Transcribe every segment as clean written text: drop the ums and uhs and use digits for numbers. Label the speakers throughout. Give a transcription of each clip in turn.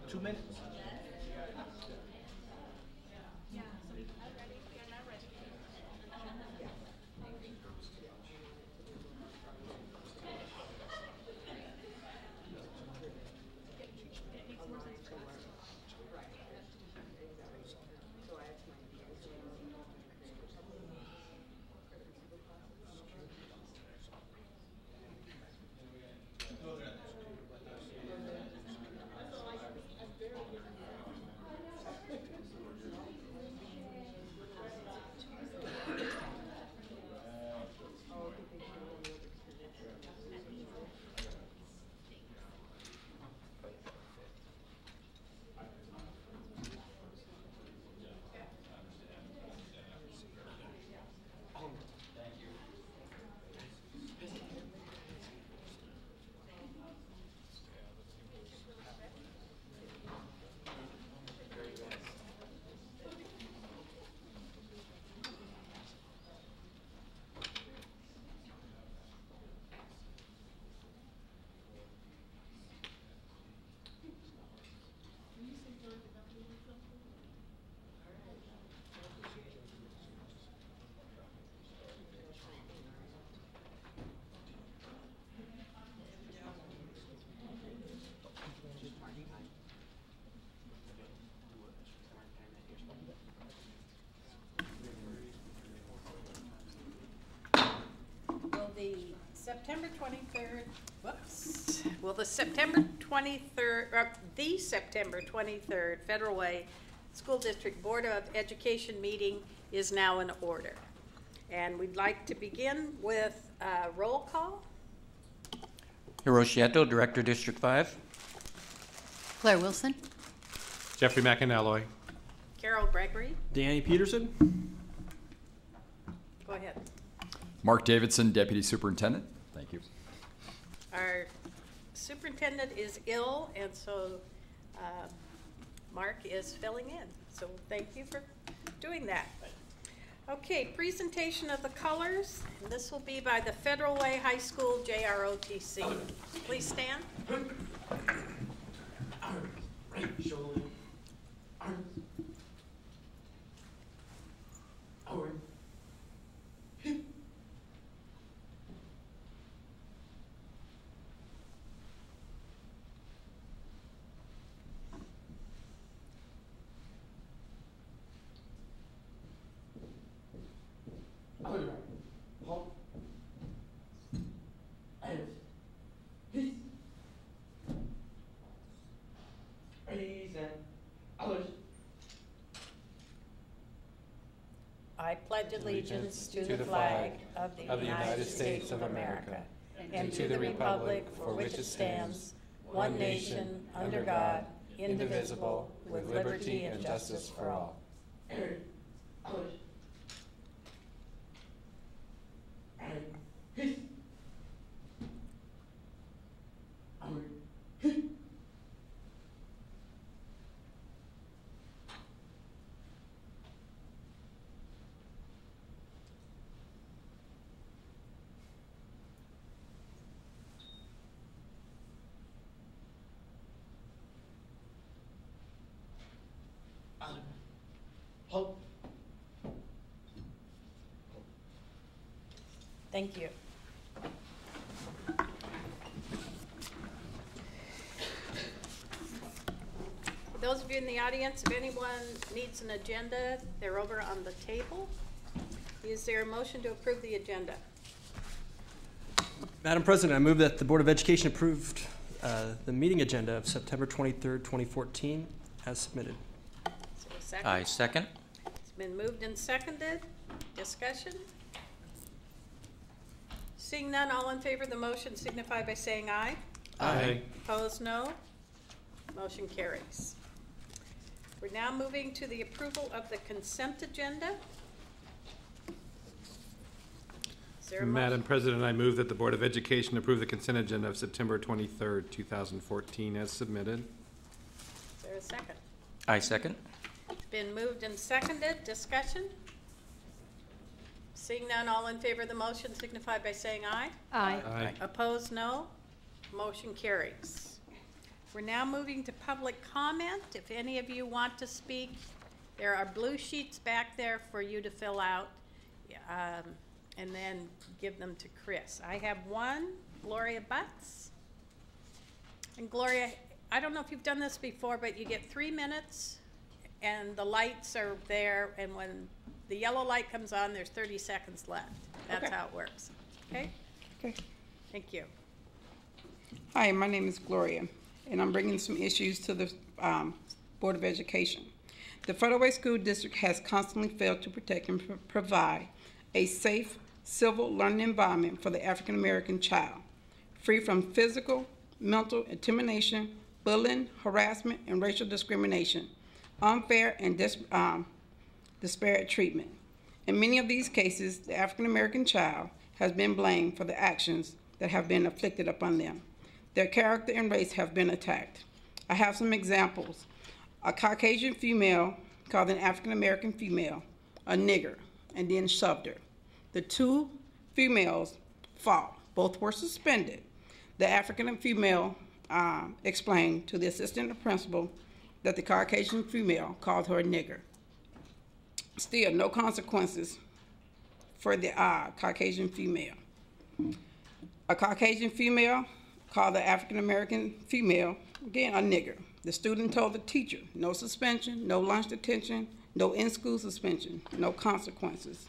Speaker 1: 2 minutes.
Speaker 2: September 23rd, whoops. Well, the September 23rd Federal Way School District Board of Education meeting is now in order. And we'd like to begin with a roll call.
Speaker 3: Hiroshi Eto, Director, District 5.
Speaker 4: Claire Wilson.
Speaker 5: Geoffery McAnalloy.
Speaker 2: Carol Gregory.
Speaker 6: Danny Peterson.
Speaker 2: Go ahead.
Speaker 7: Mark Davidson, Deputy Superintendent. Thank you.
Speaker 2: Our superintendent is ill, and so Mark is filling in. So thank you for doing that. Okay, presentation of the colors. And this will be by the Federal Way High School JROTC. Please stand.
Speaker 1: Right shoulder. Arms. Outward. Hip. Outward. Halt. And peace. Ready, set. Outward.
Speaker 2: I pledge allegiance to the flag of the United States of America and to the republic for which it stands, one nation, under God, indivisible, with liberty and justice for all.
Speaker 1: Outward. And peace. Outward. Halt.
Speaker 2: Thank you. For those of you in the audience, if anyone needs an agenda, they're over on the table. Is there a motion to approve the agenda?
Speaker 6: Madam President, I move that the Board of Education approved the meeting agenda of September 23rd, 2014 as submitted.
Speaker 2: Is there a second?
Speaker 3: I second.
Speaker 2: It's been moved and seconded. Discussion? Seeing none, all in favor of the motion signify by saying aye.
Speaker 5: Aye.
Speaker 2: Opposed, no. Motion carries. We're now moving to the approval of the consent agenda. Is there a
Speaker 5: Madam President, I move that the Board of Education approve the consent agenda of September 23rd, 2014 as submitted.
Speaker 2: Is there a second?
Speaker 3: I second.
Speaker 2: It's been moved and seconded. Discussion? Seeing none, all in favor of the motion signify by saying aye.
Speaker 4: Aye.
Speaker 5: Aye.
Speaker 2: Opposed, no. Motion carries. We're now moving to public comment. If any of you want to speak, there are blue sheets back there for you to fill out, and then give them to Chris. I have one, Gloria Butts. And Gloria, I don't know if you've done this before, but you get 3 minutes, and the lights are there, and when the yellow light comes on, there's 30 seconds left. That's
Speaker 8: Okay.
Speaker 2: how it works. Okay?
Speaker 8: Okay.
Speaker 2: Thank you.
Speaker 8: Hi, my name is Gloria, and I'm bringing some issues to the Board of Education. The Federal Way School District has constantly failed to protect and provide a safe, civil learning environment for the African American child, free from physical, mental intimidation, bullying, harassment, and racial discrimination, unfair and disparate treatment. In many of these cases, the African American child has been blamed for the actions that have been inflicted upon them. Their character and race have been attacked. I have some examples. A Caucasian female called an African American female a nigger and then shoved her. The two females fought. Both were suspended. The African female explained to the assistant principal that the Caucasian female called her a nigger. Still, no consequences for the Caucasian female. A Caucasian female called the African American female, again, a nigger. The student told the teacher, no suspension, no lunch detention, no in-school suspension, no consequences.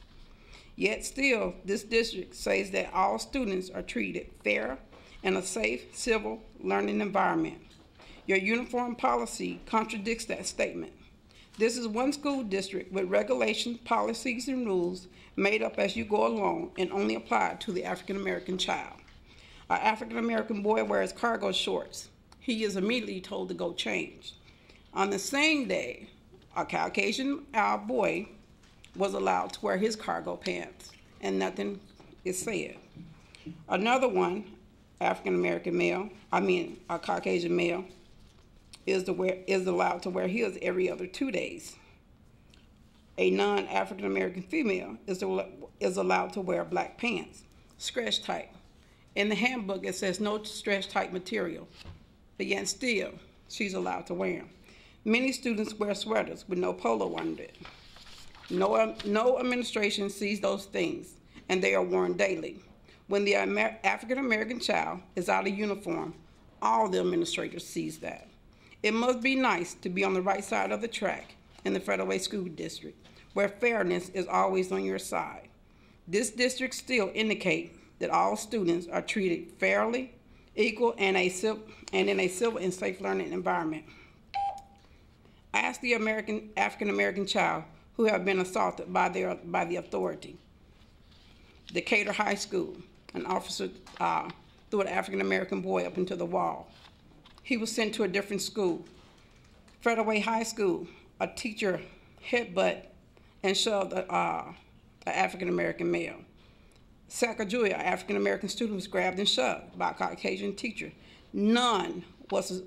Speaker 8: Yet still, this district says that all students are treated fair in a safe, civil learning environment. Your uniform policy contradicts that statement. This is one school district with regulations, policies, and rules made up as you go along and only applied to the African American child. An African American boy wears cargo shorts. He is immediately told to go change. On the same day, a Caucasian boy was allowed to wear his cargo pants, and nothing is said. Another one, African American male, a Caucasian male, is allowed to wear his every other 2 days. A non-African American female is allowed to wear black pants, stretch tight. In the handbook, it says no stretch tight material, but yet still, she's allowed to wear them. Many students wear sweaters with no polo under it. No administration sees those things, and they are worn daily. When the African American child is out of uniform, all the administrators sees that. It must be nice to be on the right side of the track in the Federal Way School District, where fairness is always on your side. This district still indicates that all students are treated fairly, equal, and in a civil and safe learning environment. Ask the African American child who have been assaulted by the authority. Decatur High School, an officer threw an African American boy up into the wall. He was sent to a different school. Federal Way High School, a teacher headbutt and shoved an African American male. Sacagawea, an African American student, was grabbed and shoved by a Caucasian teacher. None was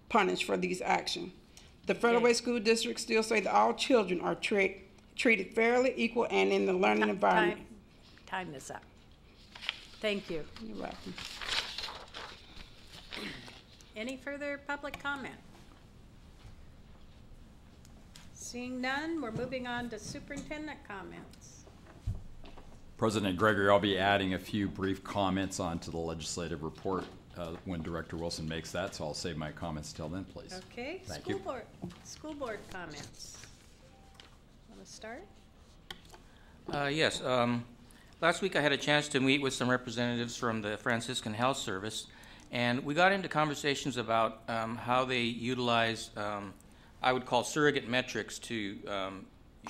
Speaker 8: punished for these actions. The Federal Way School District still say that all children are treated fairly, equal, and in the learning environment.
Speaker 2: Time is up. Thank you.
Speaker 8: You're welcome.
Speaker 2: Any further public comment? Seeing none, we're moving on to superintendent comments.
Speaker 7: President Gregory, I'll be adding a few brief comments onto the legislative report when Director Wilson makes that, so I'll save my comments till then, please.
Speaker 2: Okay.
Speaker 7: Thank you.
Speaker 2: School board comments. Want to start?
Speaker 3: Yes. Last week I had a chance to meet with some representatives from the Franciscan Health Service, and we got into conversations about how they utilize, I would call surrogate metrics to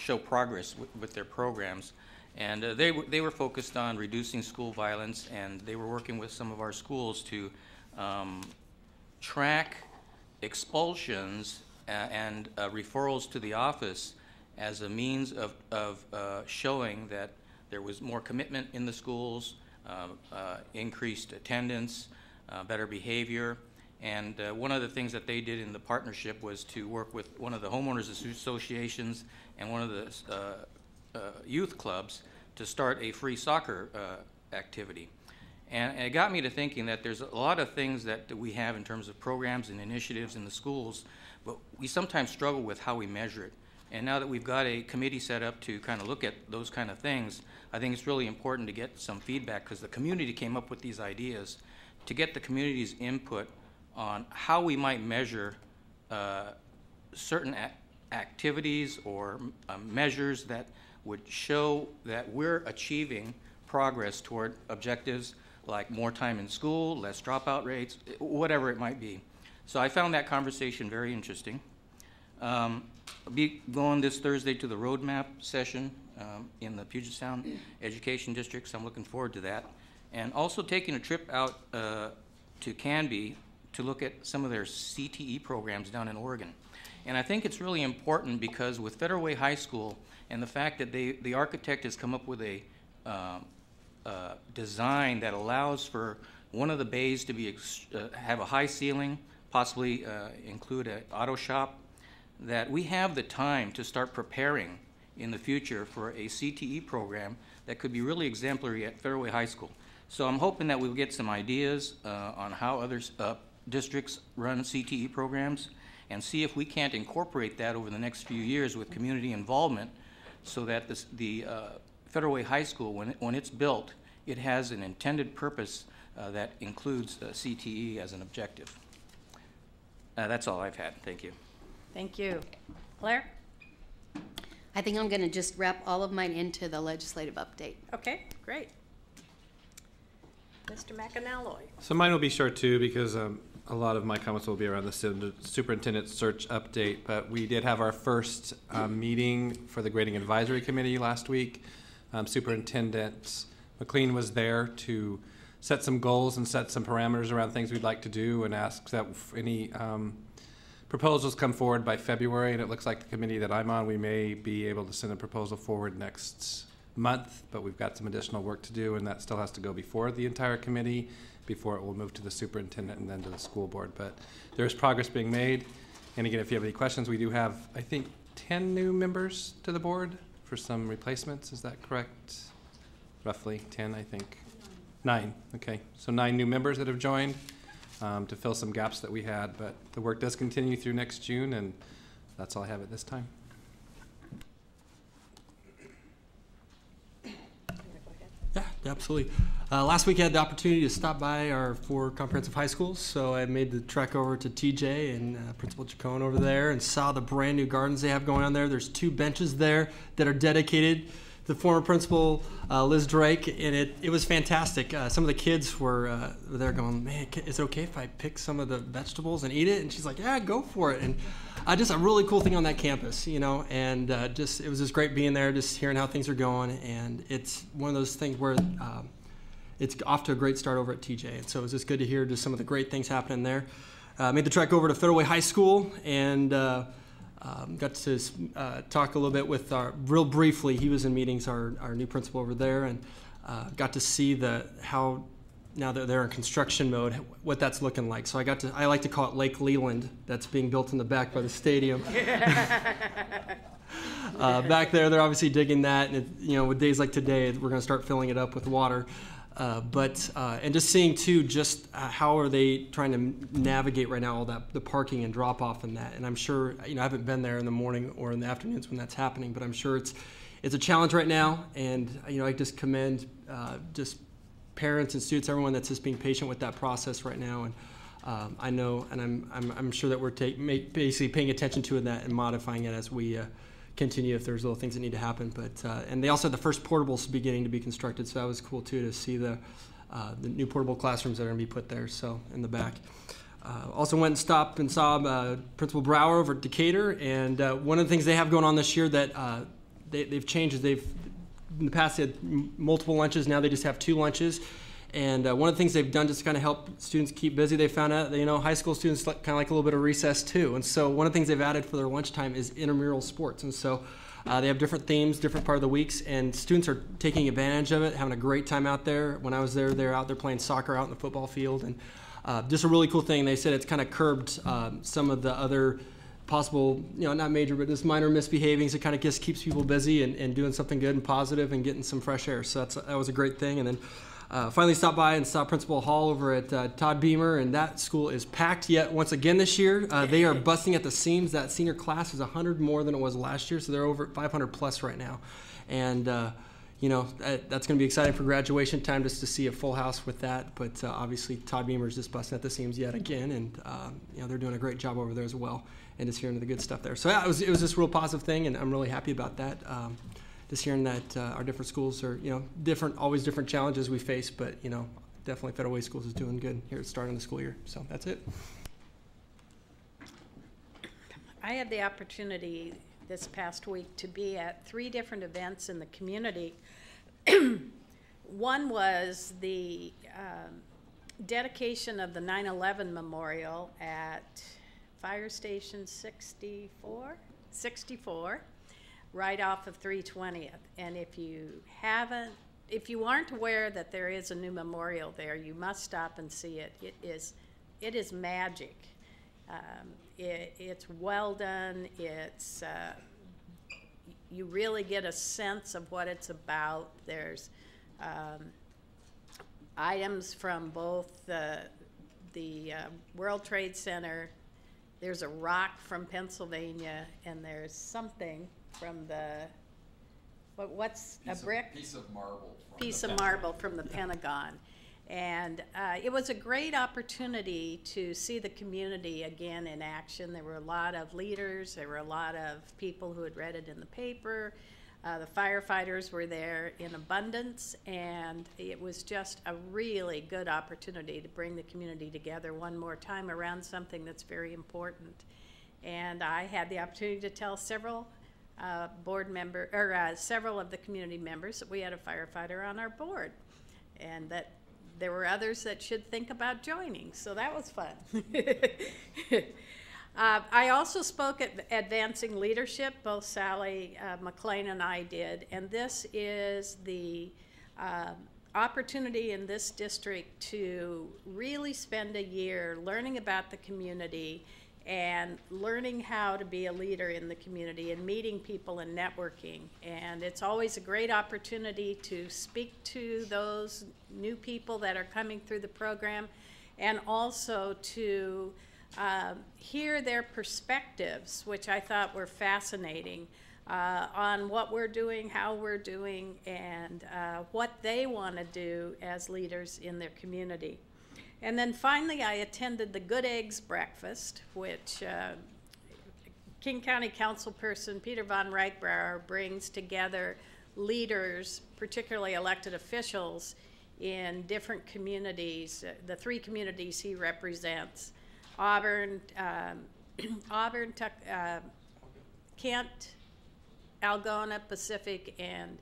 Speaker 3: show progress with their programs. And they were focused on reducing school violence, and they were working with some of our schools to track expulsions and referrals to the office as a means of showing that there was more commitment in the schools, increased attendance, better behavior. And one of the things that they did in the partnership was to work with one of the homeowners associations and one of the youth clubs to start a free soccer activity. And it got me to thinking that there's a lot of things that we have in terms of programs and initiatives in the schools, but we sometimes struggle with how we measure it. And now that we've got a committee set up to kind of look at those kind of things, I think it's really important to get some feedback, because the community came up with these ideas, to get the community's input on how we might measure certain activities or measures that would show that we're achieving progress toward objectives like more time in school, less dropout rates, whatever it might be. So I found that conversation very interesting. I'll be going this Thursday to the roadmap session in the Puget Sound Education District, so I'm looking forward to that. And also taking a trip out to Canby to look at some of their CTE programs down in Oregon. And I think it's really important because with Federal Way High School and the fact that the architect has come up with a design that allows for one of the bays to be have a high ceiling, possibly include an auto shop, that we have the time to start preparing in the future for a CTE program that could be really exemplary at Federal Way High School. So I'm hoping that we'll get some ideas on how other districts run CTE programs and see if we can't incorporate that over the next few years with community involvement, so that the Federal Way High School, when it's built, it has an intended purpose that includes CTE as an objective. That's all I've had. Thank you.
Speaker 2: Thank you. Claire?
Speaker 4: I think I'm going to just wrap all of mine into the legislative update.
Speaker 2: Okay, great. Mr. McAnalloy.
Speaker 5: So mine will be short too, because a lot of my comments will be around the superintendent search update, but we did have our first meeting for the Grading Advisory Committee last week. Superintendent McLean was there to set some goals and set some parameters around things we'd like to do, and ask that any proposals come forward by February. And it looks like the committee that I'm on, we may be able to send a proposal forward next month, but we've got some additional work to do, and that still has to go before the entire committee, before it will move to the superintendent and then to the school board. But there's progress being made. And again, if you have any questions, we do have, I think, 10 new members to the board for some replacements. Is that correct? Roughly 10, I think. 9. Okay, so 9 new members that have joined to fill some gaps that we had. But the work does continue through next June, and that's all I have at this time.
Speaker 6: Yeah, absolutely. Last week I had the opportunity to stop by our 4 comprehensive high schools, so I made the trek over to TJ and Principal Chacon over there and saw the brand new gardens they have going on there. There's 2 benches there that are dedicated to the former principal, Liz Drake, and it was fantastic. Some of the kids were there going, man, is it okay if I pick some of the vegetables and eat it? And she's like, yeah, go for it. And just a really cool thing on that campus, you know, and it was just great being there, just hearing how things are going. And it's one of those things where it's off to a great start over at TJ. And so it was just good to hear just some of the great things happening there. Made the trek over to Federal Way High School and got to talk a little bit with real briefly. He was in meetings, our new principal over there, and got to see how now that they're in construction mode, what that's looking like. So I like to call it Lake Leland, that's being built in the back by the stadium. Back there, they're obviously digging that, and with days like today, we're going to start filling it up with water. And just seeing too, just how are they trying to navigate right now all that, the parking and drop off and that. And I'm sure, I haven't been there in the morning or in the afternoons when that's happening, but I'm sure it's a challenge right now. And I just commend just parents and students, everyone that's just being patient with that process right now. And I know, and I'm sure that we're basically paying attention to that and modifying it as we continue if there's little things that need to happen. But and they also had the first portables beginning to be constructed, so that was cool too to see the new portable classrooms that are going to be put there. So in the back. Also went and stopped and saw Principal Brower over at Decatur, and one of the things they have going on this year that they've changed is in the past they had multiple lunches. Now they just have 2 lunches. And one of the things they've done just to kind of help students keep busy, they found out that, high school students kind of like a little bit of recess too. And so one of the things they've added for their lunchtime is intramural sports. And so they have different themes, different part of the weeks, and students are taking advantage of it, having a great time out there. When I was there, they were out there playing soccer out in the football field. And just a really cool thing. They said it's kind of curbed some of the other possible, not major, but just minor misbehavings. It kind of just keeps people busy and doing something good and positive and getting some fresh air. So that was a great thing. And then finally stopped by and saw Principal Hall over at Todd Beamer, and that school is packed yet once again this year. They are busting at the seams. That senior class is 100 more than it was last year, so they're over 500 plus right now. And that's going to be exciting for graduation time, just to see a full house with that. But obviously Todd Beamer is just busting at the seams yet again, and they're doing a great job over there as well, and just hearing the good stuff there. So yeah, it was just a real positive thing, and I'm really happy about that. Just hearing that our different schools are, always different challenges we face, but, definitely Federal Way Schools is doing good here at starting the school year. So that's it.
Speaker 2: I had the opportunity this past week to be at 3 different events in the community. One was the dedication of the 9/11 memorial at Fire Station 64, right off of 320th. And if you aren't aware that there is a new memorial there, you must stop and see it. It is magic. It's well done. It's you really get a sense of what it's about. There's items from both the World Trade Center. There's a rock from Pennsylvania, and there's something from the brick?
Speaker 7: Piece of marble.
Speaker 2: Piece of marble from the Pentagon. And it was a great opportunity to see the community again in action. There were a lot of leaders. There were a lot of people who had read it in the paper. The firefighters were there in abundance, and it was just a really good opportunity to bring the community together one more time around something that's very important. And I had the opportunity to tell several several of the community members that we had a firefighter on our board, and that there were others that should think about joining, so that was fun. I also spoke at Advancing Leadership. Both Sally McLean and I did, and this is the opportunity in this district to really spend a year learning about the community and learning how to be a leader in the community and meeting people and networking. And it's always a great opportunity to speak to those new people that are coming through the program, and also to hear their perspectives, which I thought were fascinating, on what we're doing, how we're doing, and what they want to do as leaders in their community. And then finally, I attended the Good Eggs Breakfast, which King County Councilperson Peter von Reichbauer brings together leaders, particularly elected officials, in different communities, the 3 communities he represents: Auburn, Kent, Algona, Pacific, and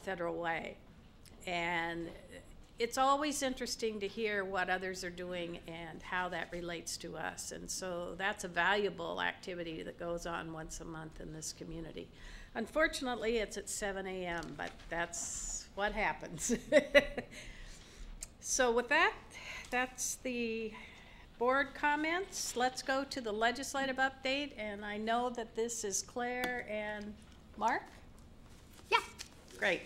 Speaker 2: Federal Way. And it's always interesting to hear what others are doing and how that relates to us. And so that's a valuable activity that goes on once a month in this community. Unfortunately, it's at 7 a.m., but that's what happens. So with that, that's the board comments. Let's go to the legislative update, and I know that this is Claire and Mark?
Speaker 4: Yeah.
Speaker 2: Great.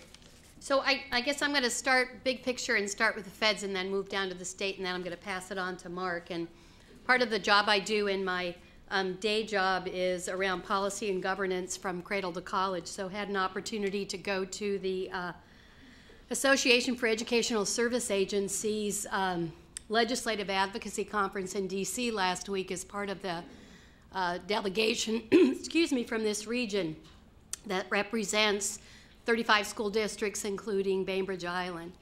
Speaker 4: So I guess I'm going to start big picture and start with the feds and then move down to the state, and then I'm going to pass it on to Mark. And part of the job I do in my day job is around policy and governance from cradle to college. So had an opportunity to go to the Association for Educational Service Agencies Legislative Advocacy Conference in D.C. last week as part of the delegation, excuse me, from this region that represents 35 school districts, including Bainbridge Island,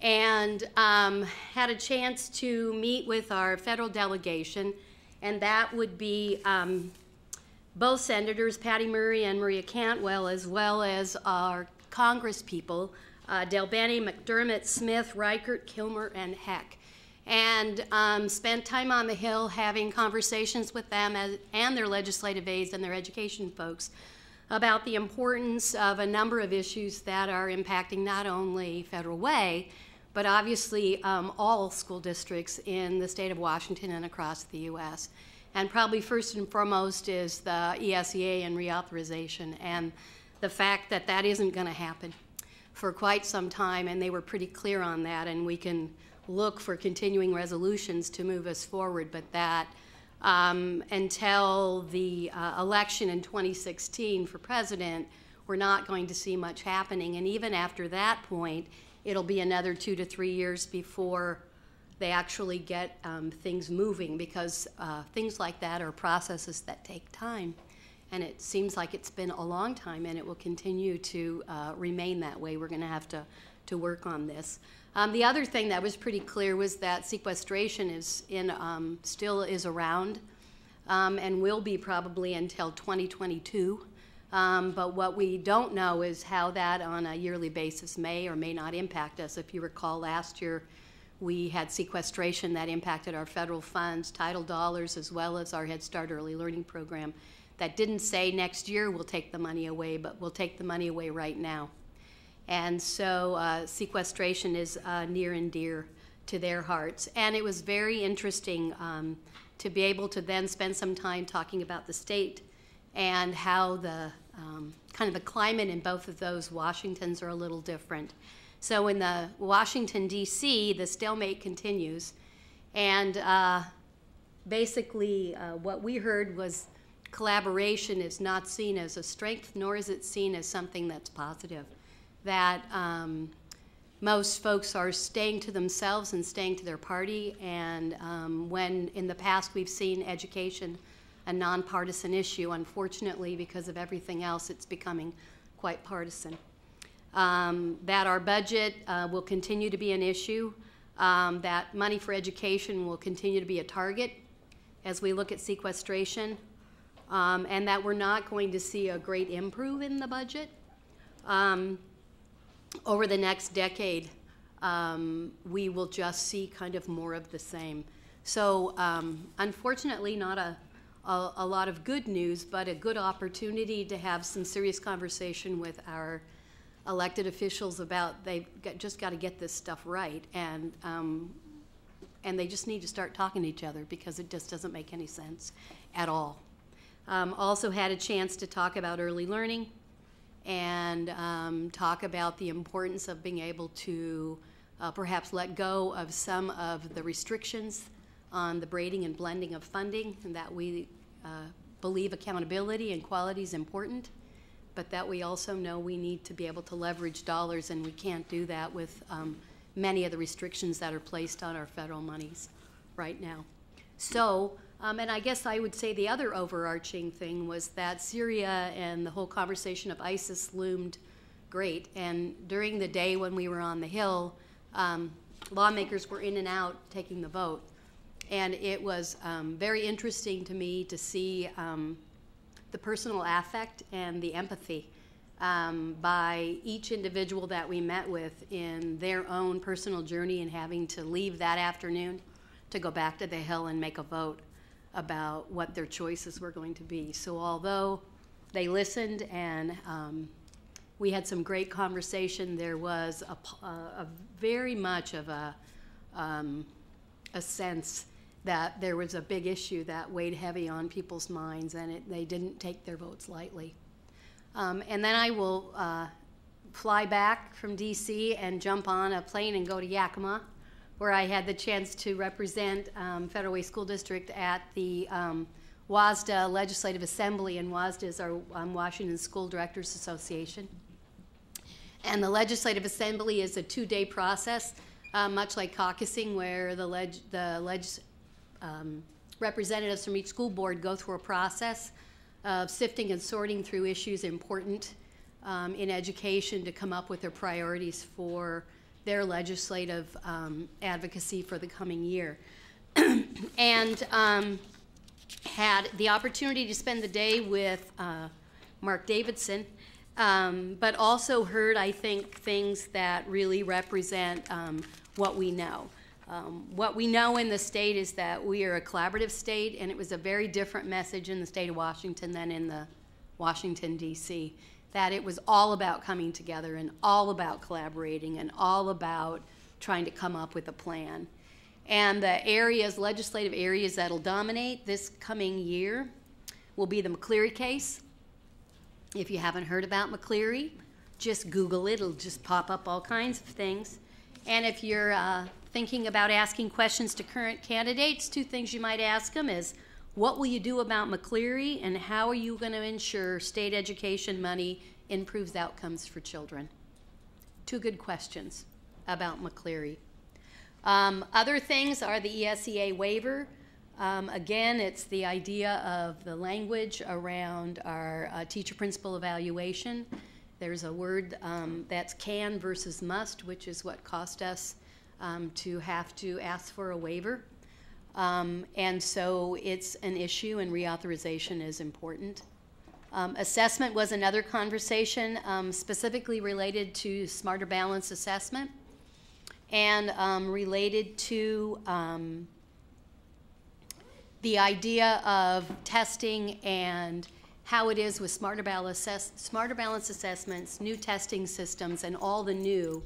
Speaker 4: and had a chance to meet with our federal delegation, and that would be both Senators Patty Murray and Maria Cantwell, as well as our Congress people, Delbany, McDermott, Smith, Reichert, Kilmer, and Heck, and spent time on the Hill having conversations with them and their legislative aides and their education folks about the importance of a number of issues that are impacting not only Federal Way, but obviously all school districts in the state of Washington and across the U.S. And probably first and foremost is the ESEA and reauthorization, and the fact that that isn't going to happen. for quite some time, and they were pretty clear on that, and we can look for continuing resolutions to move us forward, but that until the election in 2016 for president, we're not going to see much happening. And even after that point, it'll be another 2 to 3 years before they actually get things moving, because things like that are processes that take time. And it seems like it's been a long time, and it will continue to remain that way. We're going to have to work on this. The other thing that was pretty clear was that sequestration is still is around and will be probably until 2022. But what we don't know is how that on a yearly basis may or may not impact us. If you recall, last year we had sequestration that impacted our federal funds, title dollars, as well as our Head Start Early Learning Program. That didn't say next year we'll take the money away, but we'll take the money away right now. And so sequestration is near and dear to their hearts. And it was very interesting to be able to then spend some time talking about the state and how the kind of the climate in both of those Washingtons are a little different. So in the Washington, D.C., the stalemate continues. And basically what we heard was collaboration is not seen as a strength, nor is it seen as something that's positive. That most folks are staying to themselves and staying to their party, and when in the past we've seen education a nonpartisan issue, unfortunately because of everything else it's becoming quite partisan. That our budget will continue to be an issue, that money for education will continue to be a target as we look at sequestration, and that we're not going to see a great improve in the budget. Over the next decade, we will just see kind of more of the same. So unfortunately, not a lot of good news, but a good opportunity to have some serious conversation with our elected officials about they've just got to get this stuff right, and they just need to start talking to each other, because it just doesn't make any sense at all. Also had a chance to talk about early learning and talk about the importance of being able to perhaps let go of some of the restrictions on the braiding and blending of funding, and that we believe accountability and quality is important, but that we also know we need to be able to leverage dollars, and we can't do that with many of the restrictions that are placed on our federal monies right now. So, and I guess I would say the other overarching thing was that Syria and the whole conversation of ISIS loomed great. And during the day when we were on the Hill, lawmakers were in and out taking the vote. And it was very interesting to me to see the personal affect and the empathy by each individual that we met with in their own personal journey and having to leave that afternoon to go back to the Hill and make a vote about what their choices were going to be. So although they listened and we had some great conversation, there was a very much of a sense that there was a big issue that weighed heavy on people's minds, and they didn't take their votes lightly. And then I will fly back from DC and jump on a plane and go to Yakima, where I had the chance to represent Federal Way School District at the WASDA Legislative Assembly, and WASDA is our Washington School Directors Association. And the Legislative Assembly is a 2-day process, much like caucusing, where the representatives from each school board go through a process of sifting and sorting through issues important in education to come up with their priorities for their legislative advocacy for the coming year. And had the opportunity to spend the day with Mark Davidson, but also heard, I think, things that really represent what we know. What we know in the state is that we are a collaborative state, and it was a very different message in the state of Washington than in the Washington, D.C., that it was all about coming together and all about collaborating and all about trying to come up with a plan. And the areas, legislative areas that'll dominate this coming year will be the McCleary case. If you haven't heard about McCleary, just Google it. It'll just pop up all kinds of things. And if you're thinking about asking questions to current candidates, 2 things you might ask them is, what will you do about McCleary, and how are you going to ensure state education money improves outcomes for children? 2 good questions about McCleary. Other things are the ESEA waiver. Again, it's the idea of the language around our teacher-principal evaluation. There's a word that's can versus must, which is what cost us to have to ask for a waiver. And so it's an issue, and reauthorization is important. Assessment was another conversation, specifically related to Smarter Balance assessment, and related to the idea of testing and how it is with Smarter Balance assessments, new testing systems, and all the new.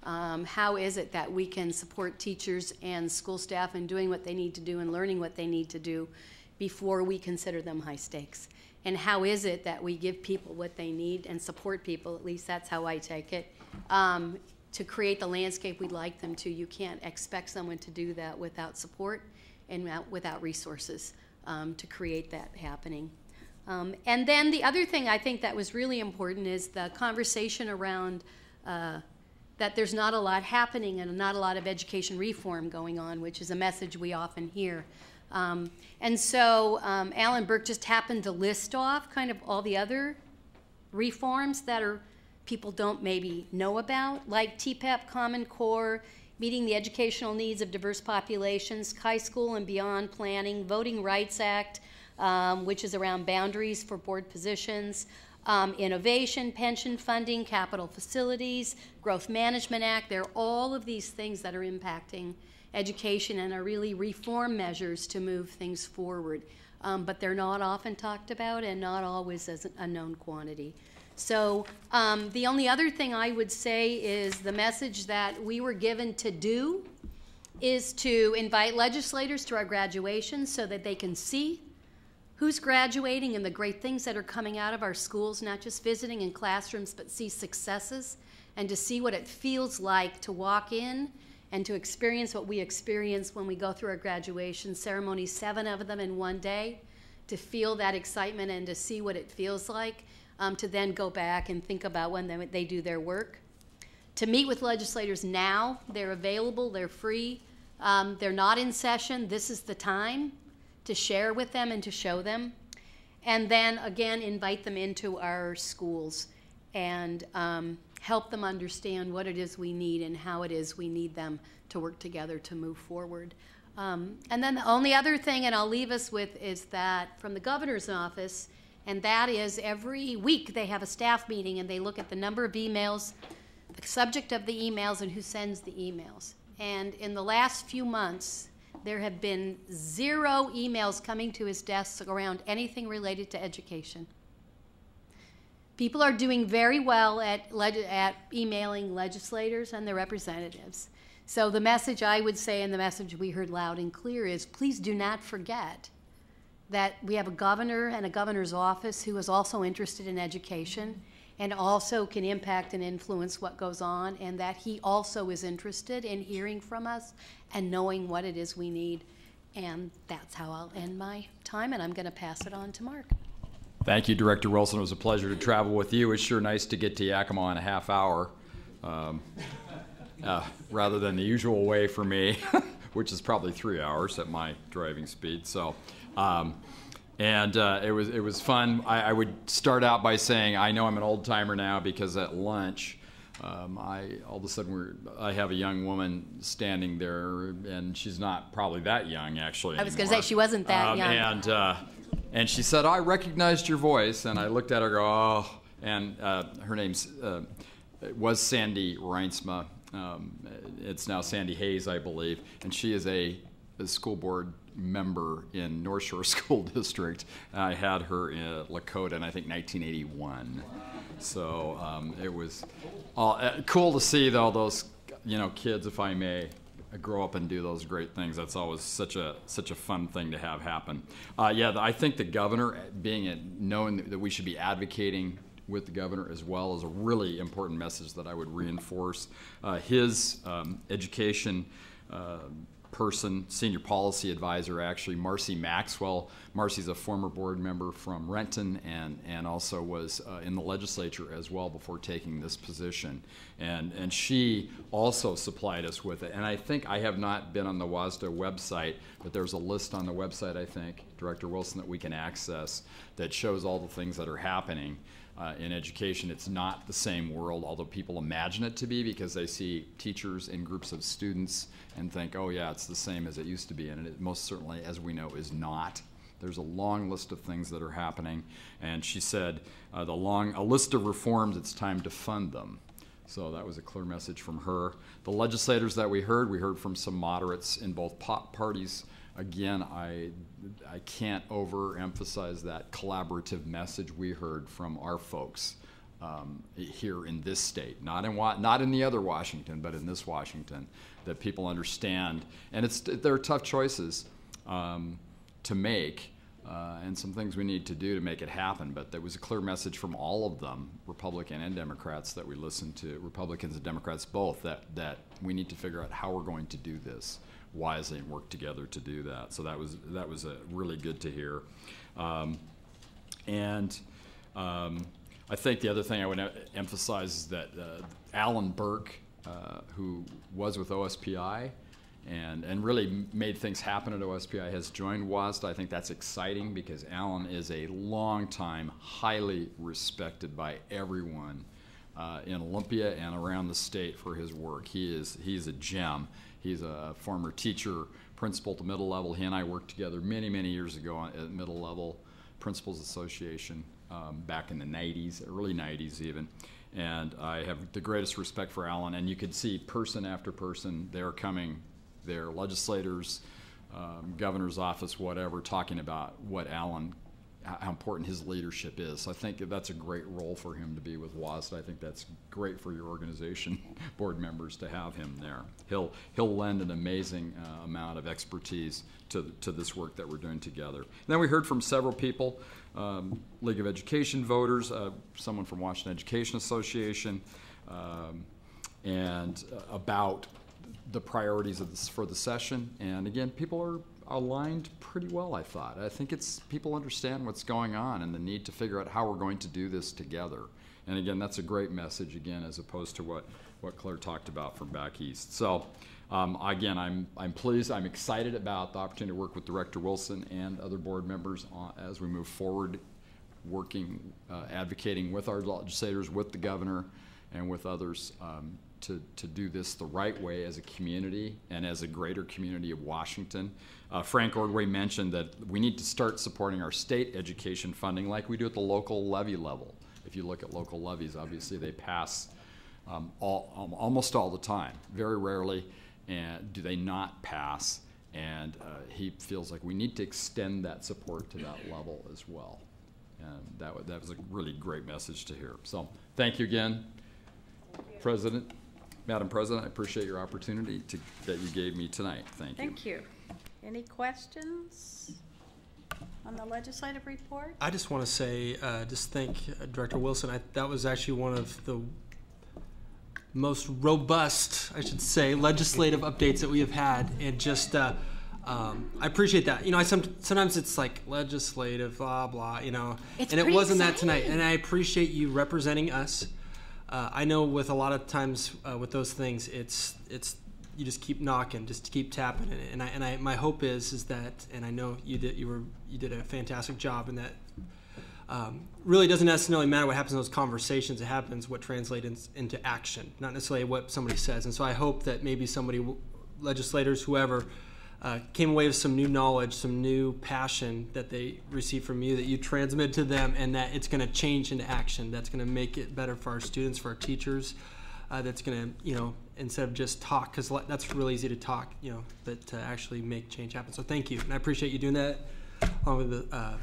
Speaker 4: How is it that we can support teachers and school staff in doing what they need to do and learning what they need to do before we consider them high stakes? And how is it that we give people what they need and support people, at least that's how I take it, to create the landscape we'd like them to. You can't expect someone to do that without support and without resources to create that happening. And then the other thing I think that was really important is the conversation around that there's not a lot happening and not a lot of education reform going on, which is a message we often hear. And so Alan Burke just happened to list off kind of all the other reforms that people don't maybe know about, like TPEP, Common Core, meeting the educational needs of diverse populations, high school and beyond planning, Voting Rights Act, which is around boundaries for board positions, innovation, pension funding, capital facilities, Growth Management Act. They're all of these things that are impacting education and are really reform measures to move things forward. But they're not often talked about and not always as a known quantity. So the only other thing I would say is the message that we were given to do is to invite legislators to our graduations so that they can see who's graduating and the great things that are coming out of our schools, not just visiting in classrooms, but see successes and to see what it feels like to walk in and to experience what we experience when we go through our graduation ceremonies, 7 of them in one day, to feel that excitement and to see what it feels like, to then go back and think about when they do their work. To meet with legislators now, they're available, they're free, they're not in session, this is the time to share with them and to show them. And then again, invite them into our schools and help them understand what it is we need and how it is we need them to work together to move forward. And then the only other thing, and I'll leave us with, is that from the governor's office, and that is every week they have a staff meeting and they look at the number of emails, the subject of the emails, and who sends the emails. And in the last few months, there have been 0 emails coming to his desk around anything related to education. People are doing very well at emailing legislators and their representatives. So the message I would say, and the message we heard loud and clear, is please do not forget that we have a governor and a governor's office who is also interested in education and also can impact and influence what goes on, and that he also is interested in hearing from us and knowing what it is we need. And that's how I'll end my time, and I'm going to pass it on to Mark.
Speaker 7: Thank you, Director Wilson. It was a pleasure to travel with you. It's sure nice to get to Yakima in a half hour, rather than the usual way for me, which is probably 3 hours at my driving speed. So, it was fun. I would start out by saying I know I'm an old timer now because at lunch, all of a sudden I have a young woman standing there, and she's not probably that young actually.
Speaker 4: I was going to say she wasn't that young.
Speaker 7: And she said, "I recognized your voice," and I looked at her, and go, "Oh," and her name's was Sandy Reinsma. It's now Sandy Hayes, I believe, and she is a school board member in North Shore School District. I had her in Lakota in, I think, 1981. So it was cool to see all those, kids, if I may, grow up and do those great things. That's always such a fun thing to have happen. I think the governor, knowing that we should be advocating with the governor, as well as a really important message that I would reinforce. His education person, senior policy advisor, actually, Marcy Maxwell. Marcy's a former board member from Renton and also was in the legislature as well before taking this position. And she also supplied us with it. And I think I have not been on the WASDA website, but there's a list on the website, I think, Director Wilson, that we can access that shows all the things that are happening in education. It's not the same world, although people imagine it to be because they see teachers in groups of students and think, oh yeah, it's the same as it used to be, and it most certainly, as we know, is not. There's a long list of things that are happening, and she said a list of reforms, it's time to fund them. So that was a clear message from her. The legislators that we heard from some moderates in both parties. Again, I can't overemphasize that collaborative message we heard from our folks here in this state, not in the other Washington, but in this Washington, that people understand. And there are tough choices to make and some things we need to do to make it happen. But there was a clear message from all of them, Republican and Democrats, that we listened to, Republicans and Democrats both, that we need to figure out how we're going to do this wisely and work together to do that. So that was really good to hear. I think the other thing I would emphasize is that Alan Burke, who was with OSPI and really made things happen at OSPI, has joined WASDA. I think that's exciting because Alan is a long-time, highly respected by everyone in Olympia and around the state for his work. He's a gem. He's a former teacher, principal to middle level. He and I worked together many, many years ago at Middle Level Principals Association back in the 90s, early 90s even. And I have the greatest respect for Alan. And you could see person after person, they're coming, they're legislators, governor's office, whatever, talking about what Alan, how important his leadership is. So I think that's a great role for him to be with WASDA. I think that's great for your organization board members to have him there. He'll lend an amazing amount of expertise to this work that we're doing together. And then we heard from several people, League of Education voters, someone from Washington Education Association, and about the priorities of this for the session. And again, people are aligned pretty well, I thought. I think people understand what's going on and the need to figure out how we're going to do this together. And again, that's a great message, again, as opposed to what Claire talked about from back east. So again, I'm pleased, I'm excited about the opportunity to work with Director Wilson and other board members as we move forward, working, advocating with our legislators, with the governor, and with others to do this the right way as a community and as a greater community of Washington. Frank Ordway mentioned that we need to start supporting our state education funding like we do at the local levy level. If you look at local levies, obviously they pass almost all the time. Very rarely do they not pass, and he feels like we need to extend that support to that level as well. And that was a really great message to hear. So thank you again, Madam President. I appreciate your opportunity that you gave me tonight. Thank you.
Speaker 2: Thank you. Any questions on the legislative report?
Speaker 6: I just want to say, just thank Director Wilson. That was actually one of the most robust, I should say, legislative updates that we have had, and just I appreciate that. You know, sometimes it's like legislative, blah blah. You know, and it wasn't that tonight. And I appreciate you representing us. I know with a lot of times with those things, it's you just keep knocking, just keep tapping, and my hope is that, and I know you did a fantastic job, and that really doesn't necessarily matter what happens in those conversations. It happens what translates into action, not necessarily what somebody says. And so I hope that maybe legislators, whoever, came away with some new knowledge, some new passion that they received from you, that you transmit to them, and that it's going to change into action. That's going to make it better for our students, for our teachers. That's going to, you know, instead of just talk, because that's really easy to talk, you know, but to actually make change happen. So thank you, and I appreciate you doing that, along with the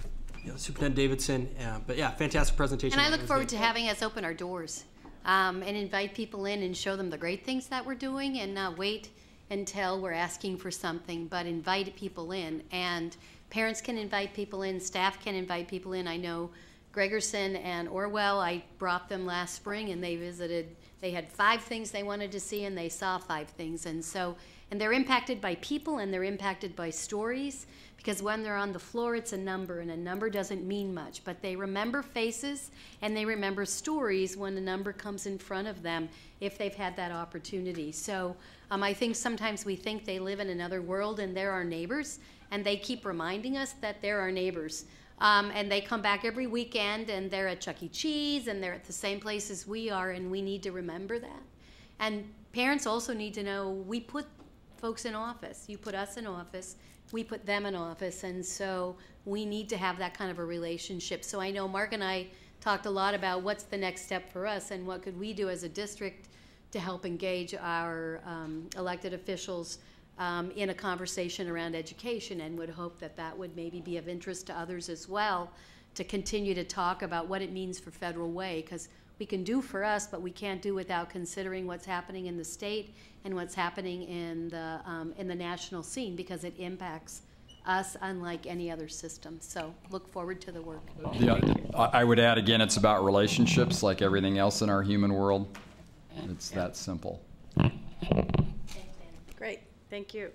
Speaker 6: Superintendent Davidson. But yeah, fantastic presentation.
Speaker 4: And I look forward to having us open our doors and invite people in and show them the great things that we're doing, and not wait until we're asking for something, but invite people in. And parents can invite people in, staff can invite people in. I know Gregerson and Orwell, I brought them last spring, and they visited. They had 5 things they wanted to see, and they saw 5 things. And they're impacted by people, and they're impacted by stories, because when they're on the floor, it's a number, and a number doesn't mean much. But they remember faces, and they remember stories when a number comes in front of them, if they've had that opportunity. So I think sometimes we think they live in another world, and they're our neighbors, and they keep reminding us that they're our neighbors. And they come back every weekend, and they're at Chuck E. Cheese, and they're at the same places we are, and we need to remember that. And parents also need to know we put folks in office. You put us in office, we put them in office, and so we need to have that kind of a relationship. So I know Mark and I talked a lot about what's the next step for us, and what could we do as a district to help engage our elected officials in a conversation around education, and would hope that that would maybe be of interest to others as well, to continue to talk about what it means for Federal Way, because we can do for us, but we can't do without considering what's happening in the state and what's happening in the national scene, because it impacts us unlike any other system. So look forward to the work.
Speaker 7: Yeah, I would add again, it's about relationships like everything else in our human world. It's that simple.
Speaker 2: Great, thank you.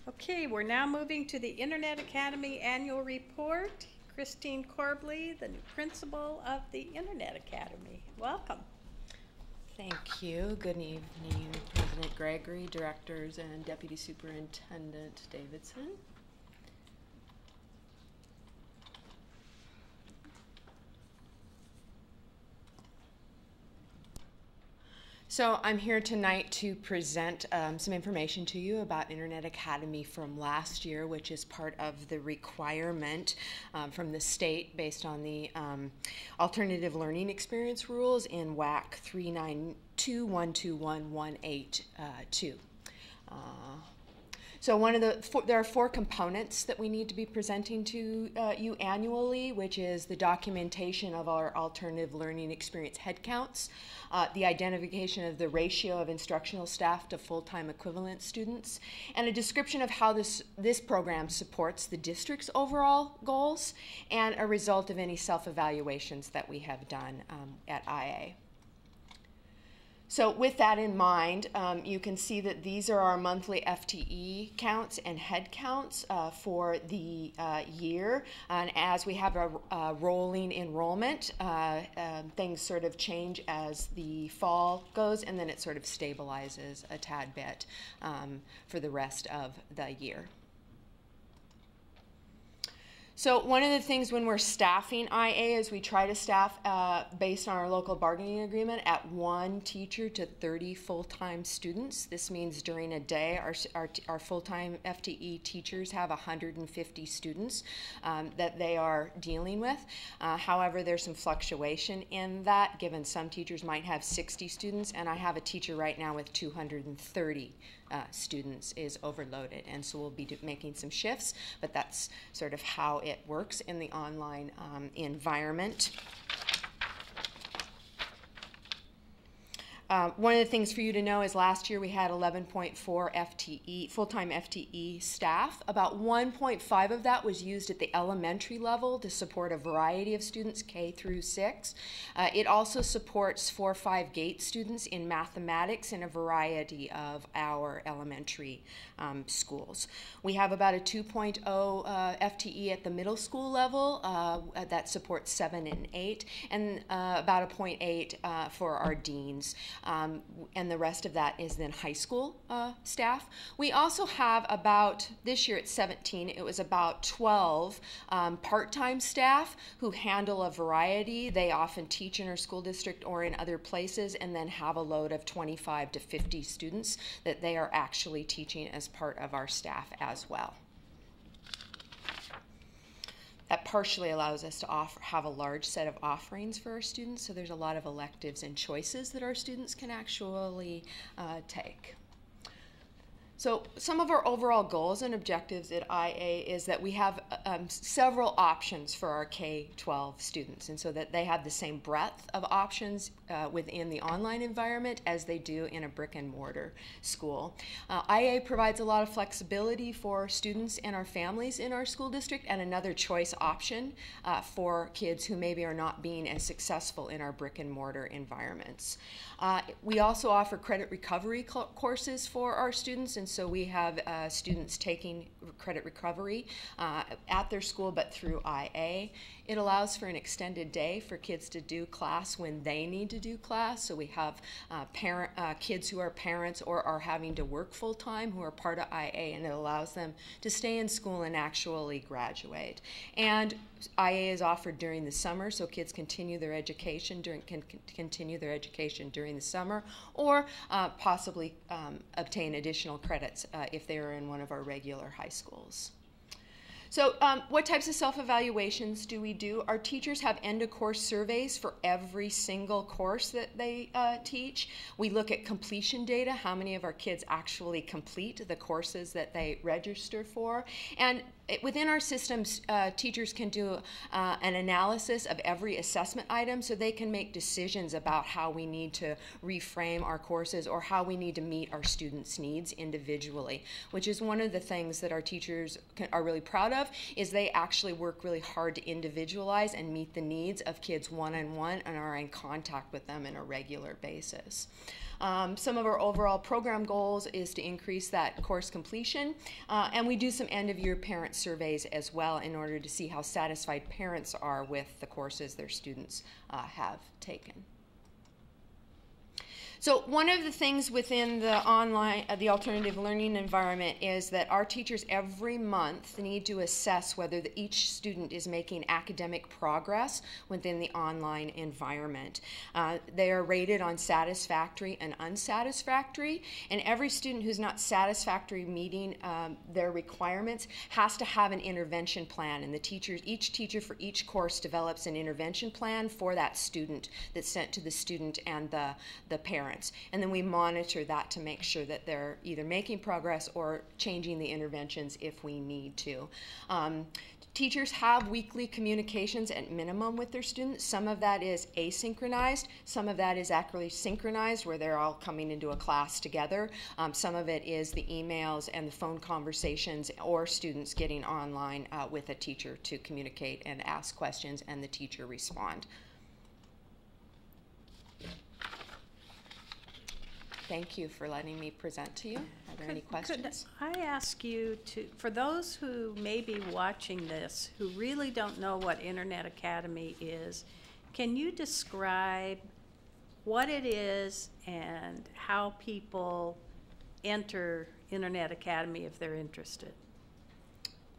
Speaker 2: Okay, we're now moving to the Internet Academy Annual Report. Christine Corbley, the new principal of the Internet Academy. Welcome.
Speaker 9: Thank you. Good evening, President Gregory, directors, and Deputy Superintendent Davidson. So I'm here tonight to present some information to you about Internet Academy from last year, which is part of the requirement from the state based on the Alternative Learning Experience rules in WAC 392.121.182. So there are 4 components that we need to be presenting to you annually, which is the documentation of our alternative learning experience headcounts, the identification of the ratio of instructional staff to full-time equivalent students, and a description of how this program supports the district's overall goals, and a result of any self-evaluations that we have done at IA. So with that in mind, you can see that these are our monthly FTE counts and head counts for the year. And as we have a rolling enrollment, things sort of change as the fall goes, and then it sort of stabilizes a tad bit for the rest of the year. So one of the things when we're staffing IA is we try to staff based on our local bargaining agreement at 1 teacher to 30 full-time students. This means during a day our full-time FTE teachers have 150 students that they are dealing with. However, there's some fluctuation in that, given some teachers might have 60 students, and I have a teacher right now with 230 students is overloaded, and so we'll be making some shifts, but that's sort of how it works in the online environment. One of the things for you to know is last year we had 11.4 FTE, full-time FTE staff. About 1.5 of that was used at the elementary level to support a variety of students, K through 6. It also supports 4 or 5 GATE students in mathematics in a variety of our elementary schools. We have about a 2.0 FTE at the middle school level that supports 7 and 8, and about a 0.8 for our deans. And the rest of that is then high school staff. We also have about, this year it's 17, it was about 12 part-time staff who handle a variety. They often teach in our school district or in other places, and then have a load of 25 to 50 students that they are actually teaching as part of our staff as well. That partially allows us to have a large set of offerings for our students, so there's a lot of electives and choices that our students can actually take. So some of our overall goals and objectives at IA is that we have several options for our K-12 students, and so that they have the same breadth of options within the online environment as they do in a brick and mortar school. IA provides a lot of flexibility for students and our families in our school district, and another choice option for kids who maybe are not being as successful in our brick and mortar environments. We also offer credit recovery courses for our students, and so we have students taking credit recovery at their school, but through IA. It allows for an extended day for kids to do class when they need to do class. So we have kids who are parents or are having to work full-time who are part of IA, and it allows them to stay in school and actually graduate. And IA is offered during the summer, so kids continue their education can continue their education during the summer, or possibly obtain additional credits if they are in one of our regular high schools. So what types of self-evaluations do we do? Our teachers have end-of-course surveys for every single course that they teach. We look at completion data, how many of our kids actually complete the courses that they registered for. And within our systems, teachers can do an analysis of every assessment item so they can make decisions about how we need to reframe our courses or how we need to meet our students' needs individually, which is one of the things that our teachers are really proud of, is they actually work really hard to individualize and meet the needs of kids one-on-one and are in contact with them on a regular basis. Some of our overall program goals is to increase that course completion, and we do some end-of-year parent surveys as well in order to see how satisfied parents are with the courses their students have taken. So one of the things within the the alternative learning environment is that our teachers every month need to assess whether each student is making academic progress within the online environment. They are rated on satisfactory and unsatisfactory, and every student who's not satisfactory meeting their requirements has to have an intervention plan, and each teacher for each course develops an intervention plan for that student that's sent to the student and the parent. And then we monitor that to make sure that they're either making progress or changing the interventions if we need to. Teachers have weekly communications at minimum with their students. Some of that is asynchronized. Some of that is actually synchronized, where they're all coming into a class together. Some of it is the emails and the phone conversations, or students getting online with a teacher to communicate and ask questions and the teacher respond. Thank you for letting me present to you. Are there any questions?
Speaker 2: Could I ask you to, for those who may be watching this who really don't know what Internet Academy is, can you describe what it is and how people enter Internet Academy if they're interested?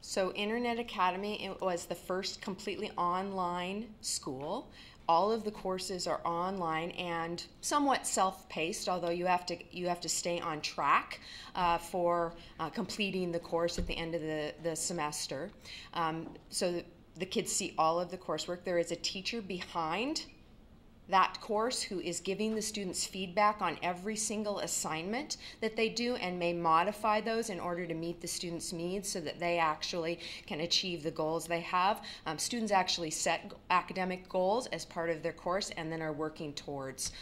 Speaker 9: So Internet Academy, it was the first completely online school. All of the courses are online and somewhat self-paced, although you have to stay on track for completing the course at the end of the semester. So the kids see all of the coursework. There is a teacher behind that course who is giving the students feedback on every single assignment that they do and may modify those in order to meet the students' needs so that they actually can achieve the goals they have. Students actually set academic goals as part of their course and then are working towards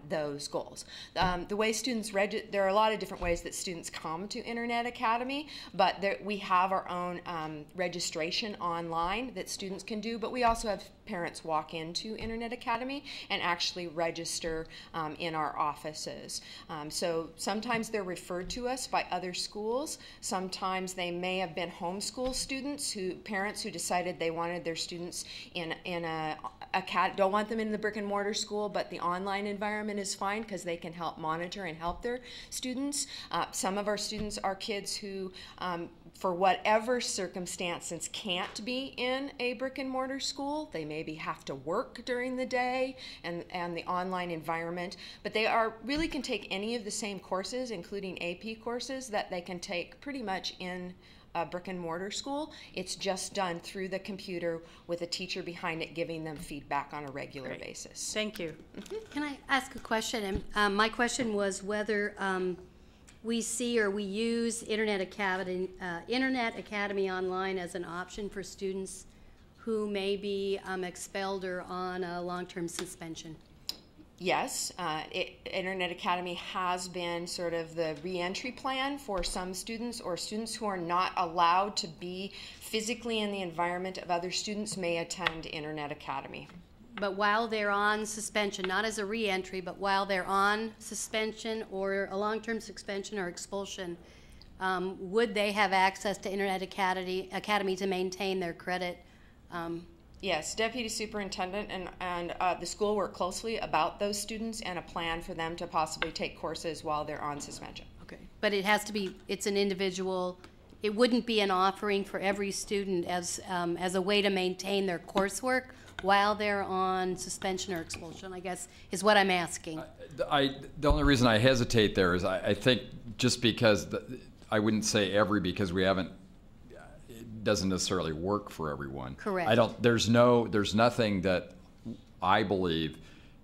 Speaker 9: those goals. The way students there are a lot of different ways that students come to Internet Academy, but we have our own registration online that students can do, but we also have parents walk into Internet Academy and actually register in our offices. So sometimes they're referred to us by other schools. Sometimes they may have been homeschool students, parents who decided they wanted their students don't want them in the brick and mortar school, but the online environment is fine because they can help monitor and help their students. Some of our students are kids who, for whatever circumstances, can't be in a brick and mortar school. They maybe have to work during the day and the online environment, but they really can take any of the same courses, including AP courses, that they can take pretty much in a brick and mortar school. It's just done through the computer with a teacher behind it giving them feedback on a regular basis.
Speaker 2: Thank you.
Speaker 4: Can I ask a question? My question was whether we see or we use Internet Academy Online as an option for students who may be expelled or on a long-term suspension?
Speaker 9: Yes, Internet Academy has been sort of the reentry plan for some students, or students who are not allowed to be physically in the environment of other students may attend Internet Academy.
Speaker 4: But while they're on suspension, not as a reentry, but while they're on suspension or a long-term suspension or expulsion, would they have access to Internet Academy to maintain their credit?
Speaker 9: Yes, Deputy Superintendent and the school work closely about those students and a plan for them to possibly take courses while they're on suspension.
Speaker 4: Okay. But it has to be, it's an individual, it wouldn't be an offering for every student as a way to maintain their coursework while they're on suspension or expulsion, I guess, is what I'm asking.
Speaker 7: The only reason I hesitate there is I think just because, I wouldn't say every, because we haven't, it doesn't necessarily work for everyone.
Speaker 4: Correct.
Speaker 7: There's nothing that I believe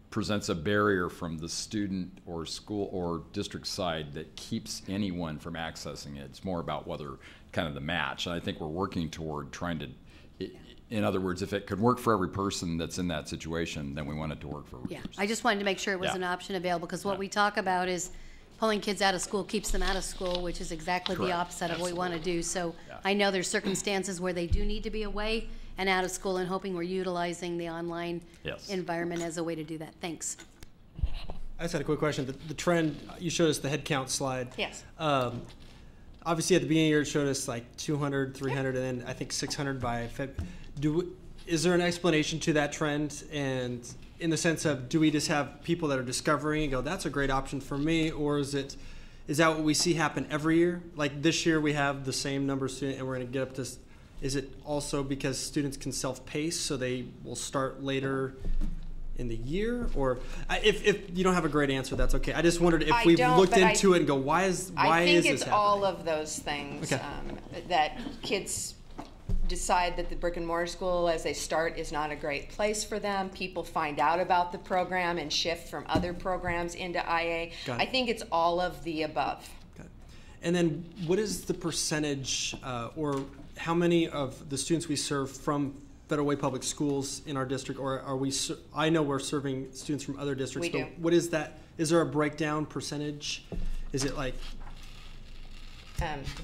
Speaker 7: presents a barrier from the student or school or district side that keeps anyone from accessing it. It's more about whether kind of the match. And I think we're working toward trying to, in other words, if it could work for every person that's in that situation, then we want it to work for every person.
Speaker 4: I just wanted to make sure it was
Speaker 7: Yeah.
Speaker 4: an option available, because what we talk about is pulling kids out of school keeps them out of school, which is exactly the
Speaker 7: Correct.
Speaker 4: opposite of what we want to do. So
Speaker 7: Yeah.
Speaker 4: I know there's circumstances where they do need to be away and out of school, and hoping we're utilizing the online
Speaker 7: Yes.
Speaker 4: environment as a way to do that. Thanks.
Speaker 6: I just had a quick question. The trend, you showed us the head count slide.
Speaker 9: Yes.
Speaker 6: Obviously, at the beginning of the year, it showed us like 200, 300, and then I think 600 by February. Is there an explanation to that trend? And in the sense of, do we just have people that are discovering and go, that's a great option for me? Or is that what we see happen every year? Like this year, we have the same number of students, and we're going to get up to, is it also because students can self-pace, so they will start later in the year? Or if you don't have a great answer, that's okay. I just wondered if we've looked into it and go, why is this happening?
Speaker 9: I think it's all of those things,
Speaker 6: Okay.
Speaker 9: that kids decide that the brick and mortar school as they start is not a great place for them. People find out about the program and shift from other programs into IA.
Speaker 6: Got it.
Speaker 9: I think it's all of the above.
Speaker 6: Okay. And then what is the percentage or how many of the students we serve from Federal Way Public Schools in our district, or are we, I know we're serving students from other districts.
Speaker 9: We
Speaker 6: but
Speaker 9: do.
Speaker 6: What is that? Is there a breakdown percentage? Is it like?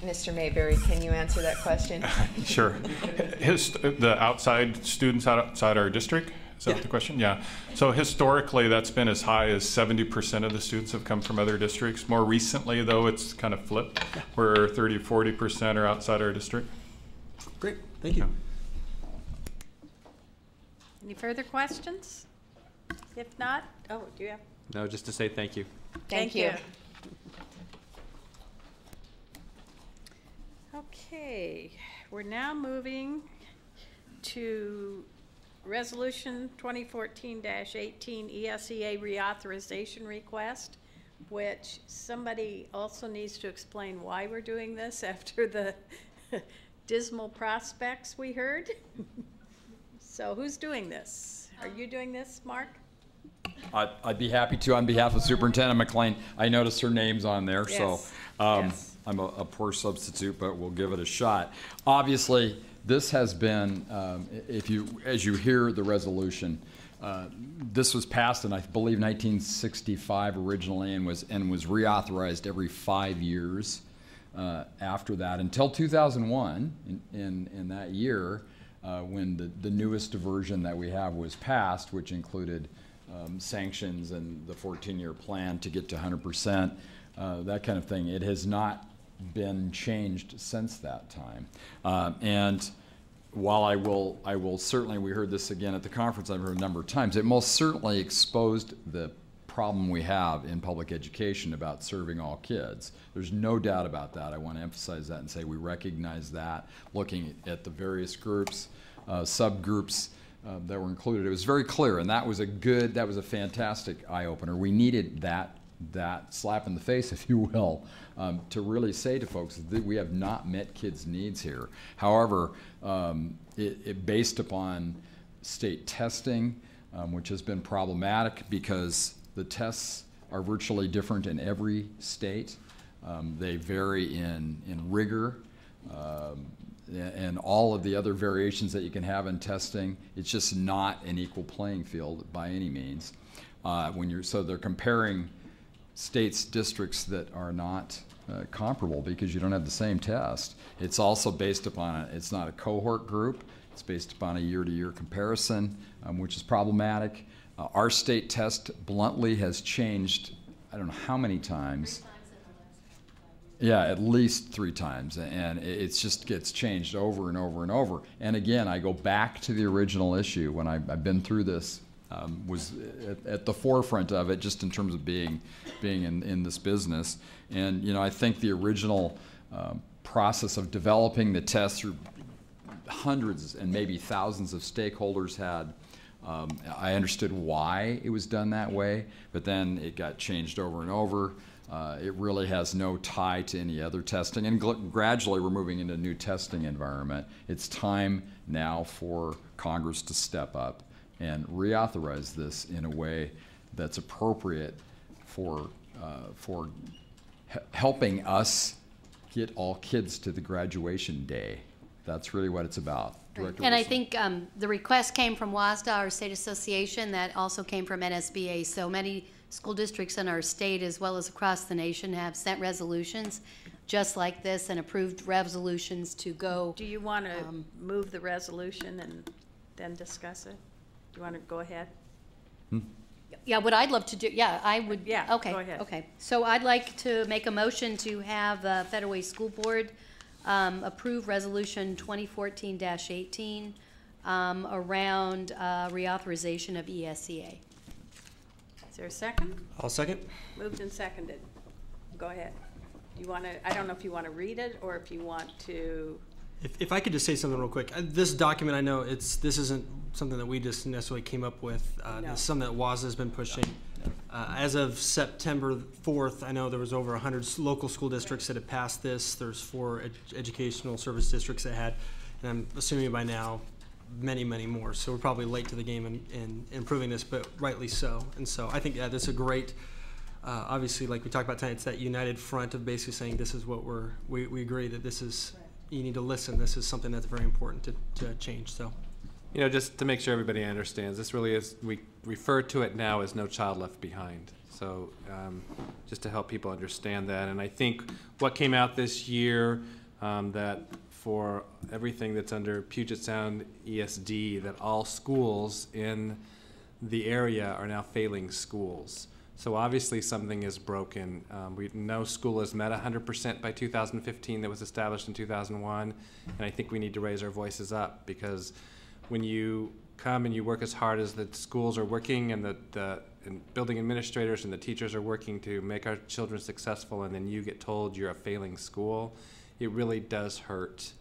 Speaker 9: Mr. Mayberry, can you answer that question?
Speaker 10: Sure. The outside students outside our district, is that the question? Yeah. So historically, that's been as high as 70% of the students have come from other districts. More recently, though, it's kind of flipped, where 30, 40% are outside our district.
Speaker 6: Great, thank you.
Speaker 2: Any further questions? If not, do you have?
Speaker 5: No, just to say thank you.
Speaker 9: Thank you.
Speaker 2: Okay, we're now moving to Resolution 2014-18 ESEA Reauthorization Request, which somebody also needs to explain why we're doing this after the dismal prospects we heard. So who's doing this? Are you doing this, Mark?
Speaker 7: I'd be happy to on behalf of Superintendent McLean. I noticed her name's on there, so
Speaker 2: Yes.
Speaker 7: I'm a poor substitute, but we'll give it a shot. Obviously, this has been, as you hear the resolution, this was passed in, I believe, 1965 originally, and was reauthorized every 5 years after that until 2001. In that year, when the newest version that we have was passed, which included sanctions and the 14-year plan to get to 100%, that kind of thing. It has not been changed since that time. And while I will certainly, we heard this again at the conference, I've heard a number of times, it most certainly exposed the problem we have in public education about serving all kids. There's no doubt about that. I want to emphasize that and say we recognize that, looking at the various groups, subgroups that were included. It was very clear, and that was a fantastic eye-opener. We needed that slap in the face, if you will, to really say to folks that we have not met kids' needs here. However, it based upon state testing, which has been problematic because the tests are virtually different in every state. They vary in rigor and all of the other variations that you can have in testing. It's just not an equal playing field by any means. So they're comparing states, districts that are not comparable because you don't have the same test. It's also based upon, it's not a cohort group, it's based upon a year-to-year comparison, which is problematic. Our state test bluntly has changed, I don't know how many times. Yeah, at least 3 times, and it just gets changed over and over and over. And again, I go back to the original issue when I've been through this, was at the forefront of it, just in terms of being in this business. And I think the original process of developing the test through hundreds and maybe thousands of stakeholders had. I understood why it was done that way, but then it got changed over and over. It really has no tie to any other testing, and gradually we're moving into a new testing environment. It's time now for Congress to step up and reauthorize this in a way that's appropriate for helping us get all kids to the graduation day. That's really what it's about. Director
Speaker 4: And
Speaker 7: Wilson.
Speaker 4: I think the request came from WASDA, our state association, that also came from NSBA. So many school districts in our state, as well as across the nation, have sent resolutions just like this and approved resolutions to go.
Speaker 2: Do you want to move the resolution and then discuss it? Do you want to go ahead?
Speaker 4: Yeah, what I'd love to do, yeah, I would.
Speaker 2: Yeah,
Speaker 4: okay,
Speaker 2: go ahead.
Speaker 4: Okay, so I'd like to make a motion to have the Federal Way School Board approve Resolution 2014-18 around reauthorization of ESEA.
Speaker 2: Is there a second?
Speaker 6: I'll second.
Speaker 2: Moved and seconded. Go ahead. Do you want to, I don't know if you want to read it or if you want to.
Speaker 6: If I could just say something real quick, this document, I know this isn't something that we just necessarily came up with.
Speaker 2: No.
Speaker 6: This is something that WASA has been pushing. As of September 4th, I know there was over 100 local school districts that had passed this. There's 4 educational service districts that had, and I'm assuming by now many, many more. So we're probably late to the game in improving this, but rightly so. And so I think this is a great, obviously, like we talked about tonight, it's that united front of basically saying this is what we agree that this is, you need to listen. This is something that's very important to change. So,
Speaker 5: just to make sure everybody understands, this really is, we refer to it now as No Child Left Behind. So just to help people understand that. And I think what came out this year, that for everything that's under Puget Sound ESD, that all schools in the area are now failing schools. So obviously something is broken. No school has met 100% by 2015 that was established in 2001, and I think we need to raise our voices up, because when you come and you work as hard as the schools are working and the building administrators and the teachers are working to make our children successful, and then you get told you're a failing school, it really does hurt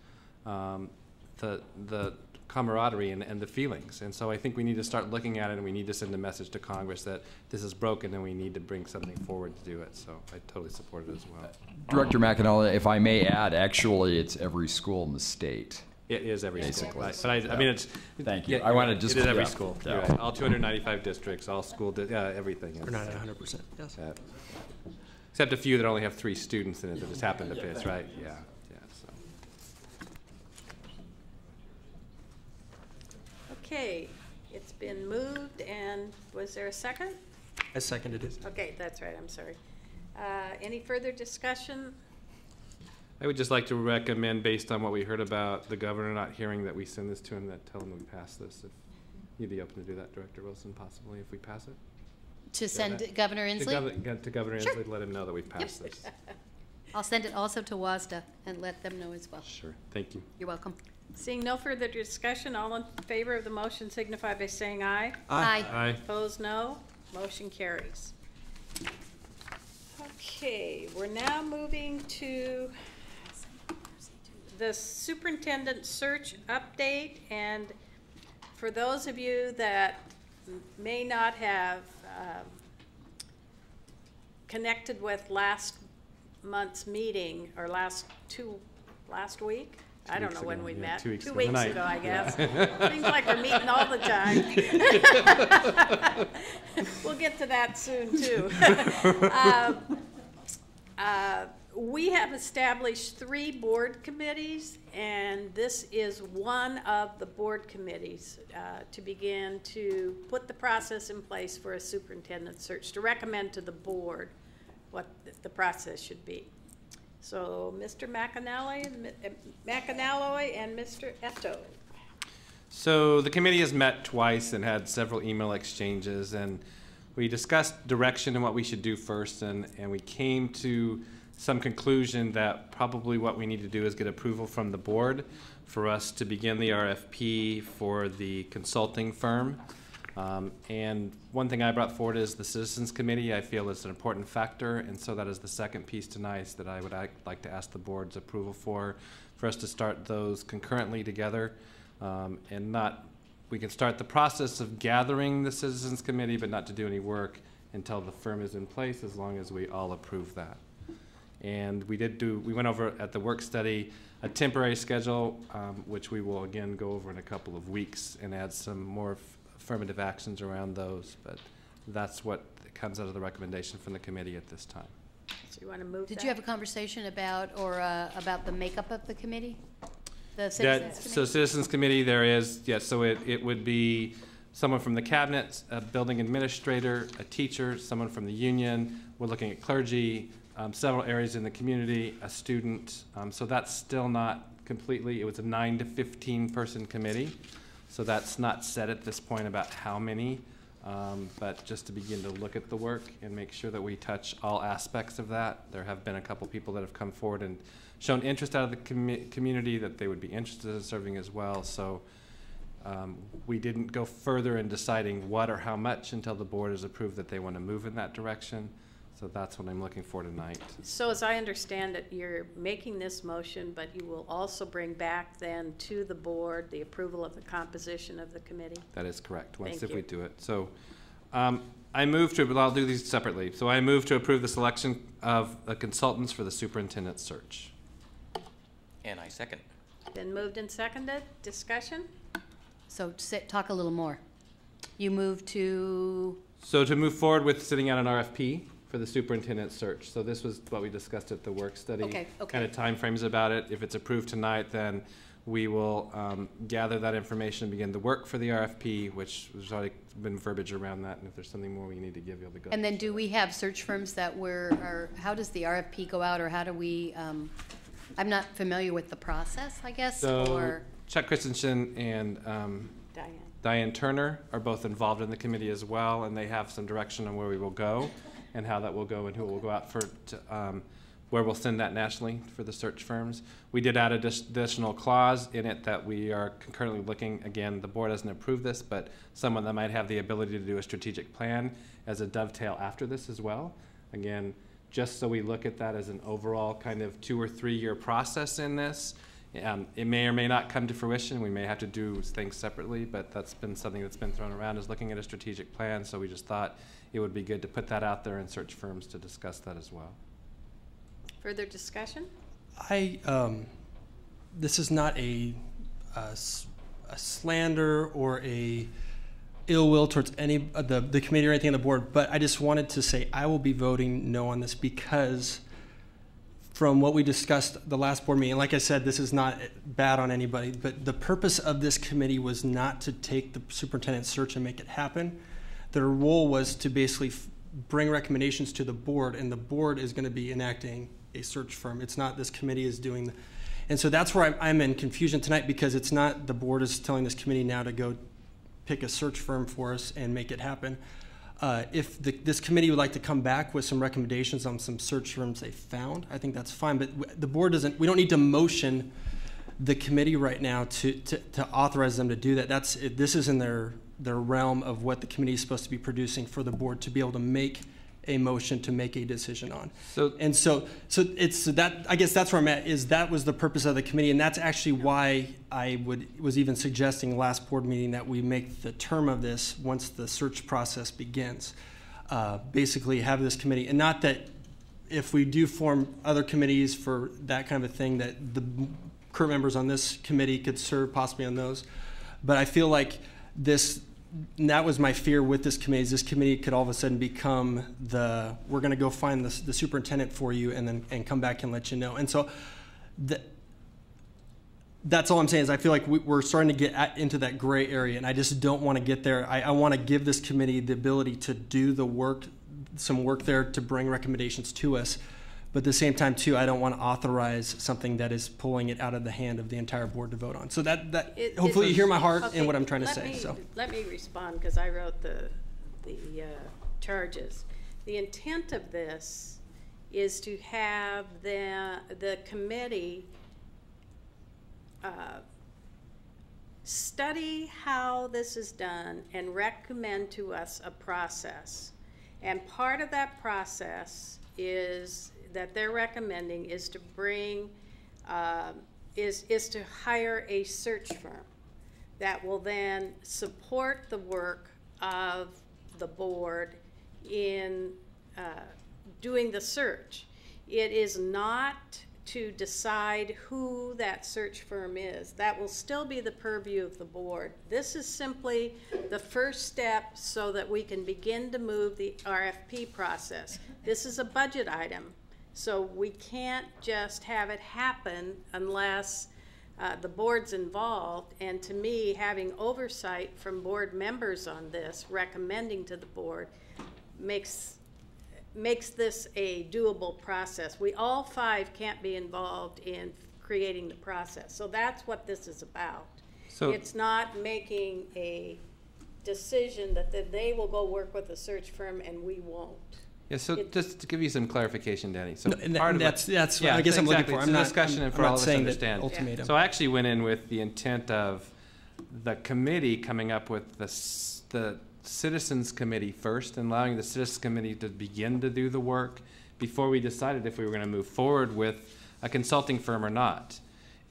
Speaker 5: the camaraderie and the feelings. And so I think we need to start looking at it, and we need to send a message to Congress that this is broken and we need to bring something forward to do it. So I totally support it as well.
Speaker 7: Director McAnalloy, if I may add, actually it's every school in the state.
Speaker 5: It is every
Speaker 7: Basically.
Speaker 5: school. But I mean, it's...
Speaker 7: Thank you.
Speaker 5: Yeah,
Speaker 7: I wanted just
Speaker 5: it is every
Speaker 7: yeah,
Speaker 5: school.
Speaker 7: yeah.
Speaker 5: You're right. All 295 districts, all school, everything.
Speaker 6: we're not at 100%. Yes.
Speaker 5: Except a few that only have 3 students in it that just happen to fit, right? Yeah. So.
Speaker 2: Okay, it's been moved, and was there a second?
Speaker 6: I seconded it.
Speaker 2: Okay, that's right, I'm sorry. Any further discussion?
Speaker 5: I would just like to recommend, based on what we heard about the governor not hearing, that we send this to him, that tell him we pass this. If you'd be open to do that, Director Wilson, possibly, if we pass it.
Speaker 4: To send Governor Inslee?
Speaker 5: To Governor
Speaker 4: Sure.
Speaker 5: Inslee, let him know that we passed this.
Speaker 4: I'll send it also to WASDA and let them know as well.
Speaker 5: Sure, thank you.
Speaker 4: You're welcome.
Speaker 2: Seeing no further discussion, all in favor of the motion signify by saying aye.
Speaker 4: Aye.
Speaker 5: Aye.
Speaker 2: Opposed, no. Motion carries. Okay, we're now moving to the superintendent search update. And for those of you that may not have connected with last month's meeting, or last week? I don't know when we met.
Speaker 5: 2 weeks
Speaker 2: 2
Speaker 5: ago
Speaker 2: weeks
Speaker 5: tonight.
Speaker 2: ago, I guess. Seems like we're meeting all the time. We'll get to that soon, too. we have established 3 board committees, and this is one of the board committees to begin to put the process in place for a superintendent search, to recommend to the board what the process should be. So Mr. McAnalloy and Mr. Eto.
Speaker 5: So the committee has met twice and had several email exchanges, and we discussed direction and what we should do first, and we came to some conclusion that probably what we need to do is get approval from the board for us to begin the RFP for the consulting firm. And one thing I brought forward is the Citizens Committee. I feel is an important factor, and so that is the second piece tonight that I would like to ask the board's approval for us to start those concurrently together, and not, we can start the process of gathering the Citizens Committee, but not to do any work until the firm is in place, as long as we all approve that. And we went over at the work study a temporary schedule, which we will again go over in a couple of weeks and add some more affirmative actions around those. But that's what comes out of the recommendation from the committee at this time.
Speaker 2: So you want to move
Speaker 4: Did
Speaker 2: that?
Speaker 4: you have a conversation about the makeup of the committee? The Citizens Committee?
Speaker 5: So Citizens Committee, there is, yes, so it would be someone from the cabinet, a building administrator, a teacher, someone from the union. We're looking at clergy, several areas in the community, a student. So that's still not completely, it was a 9 to 15 person committee. So that's not set at this point about how many, but just to begin to look at the work and make sure that we touch all aspects of that. There have been a couple people that have come forward and shown interest out of the community that they would be interested in serving as well. So we didn't go further in deciding what or how much until the board has approved that they want to move in that direction. So that's what I'm looking for tonight.
Speaker 2: So as I understand it, you're making this motion, but you will also bring back then to the board the approval of the composition of the committee?
Speaker 5: That is correct,
Speaker 2: Thank
Speaker 5: if
Speaker 2: you.
Speaker 5: we do it. So I move to, but I'll do these separately. So I move to approve the selection of the consultants for the superintendent search.
Speaker 3: And I second.
Speaker 2: Been moved and seconded. Discussion?
Speaker 4: So talk a little more. You move to?
Speaker 5: So to move forward with sitting out an RFP for the superintendent search. So this was what we discussed at the work study.
Speaker 4: Okay.
Speaker 5: Kind of timeframes about it. If it's approved tonight, then we will gather that information and begin the work for the RFP, which has already been verbiage around that. And if there's something more we need to give, you'll be good.
Speaker 4: And then do we have search firms that how does the RFP go out, or how do we, I'm not familiar with the process, I guess,
Speaker 5: So Chuck Christensen and Diane Turner are both involved in the committee as well, and they have some direction on where we will go and how that will go and who will go out for where we'll send that nationally for the search firms. We did add an additional clause in it that we are concurrently looking, again, the board hasn't approved this, but someone that might have the ability to do a strategic plan as a dovetail after this as well. Again, just so we look at that as an overall kind of 2 or 3 year process in this. It may or may not come to fruition. We may have to do things separately, but that's been something that's been thrown around, is looking at a strategic plan. So we just thought it would be good to put that out there and search firms to discuss that as well.
Speaker 2: Further discussion?
Speaker 6: This is not a slander or a ill will towards any of the committee or anything on the board, but I just wanted to say I will be voting no on this because from what we discussed the last board meeting, like I said, this is not bad on anybody, but the purpose of this committee was not to take the superintendent search and make it happen. Their role was to basically bring recommendations to the board, and the board is going to be enacting a search firm. It's not this committee is doing and so that's where I'm in confusion tonight, because it's not the board is telling this committee now to go pick a search firm for us and make it happen. If this committee would like to come back with some recommendations on some search firms they found, I think that's fine. But the board doesn't. We don't need to motion the committee right now to authorize them to do that. This is in their realm of what the committee is supposed to be producing for the board to be able to make a motion to make a decision on. So it's that, I guess that's where I'm at, is that was the purpose of the committee, and that's actually why I was even suggesting last board meeting that we make the term of this once the search process begins. Basically have this committee, and not that if we do form other committees for that kind of a thing that the current members on this committee could serve possibly on those, but I feel like this and that was my fear with this committee. Is this committee could all of a sudden become we're going to go find the superintendent for you and come back and let you know. And so that's all I'm saying is I feel like we're starting to get into that gray area, and I just don't want to get there. I want to give this committee the ability to do the work, some work there to bring recommendations to us. But at the same time, too, I don't want to authorize something that is pulling it out of the hand of the entire board to vote on. So hopefully you hear my heart and what I'm trying to say.
Speaker 2: Let me respond, because I wrote the charges. The intent of this is to have the committee study how this is done and recommend to us a process. And part of that process is that they're recommending is to bring, is to hire a search firm that will then support the work of the board in doing the search. It is not to decide who that search firm is. That will still be the purview of the board. This is simply the first step so that we can begin to move the RFP process. This is a budget item, so we can't just have it happen unless the board's involved. And to me, having oversight from board members on this, recommending to the board, makes this a doable process. We all five can't be involved in creating the process. So that's what this is about. So it's not making a decision that they will go work with a search firm and we won't.
Speaker 5: Yeah, so just to give you some clarification, Danny. So
Speaker 6: that's what I guess I'm looking for.
Speaker 5: It's a discussion and for all of us to understand.
Speaker 6: Ultimatum.
Speaker 5: So I actually went in with the intent of the committee coming up with the Citizens Committee first, and allowing the Citizens Committee to begin to do the work before we decided if we were going to move forward with a consulting firm or not.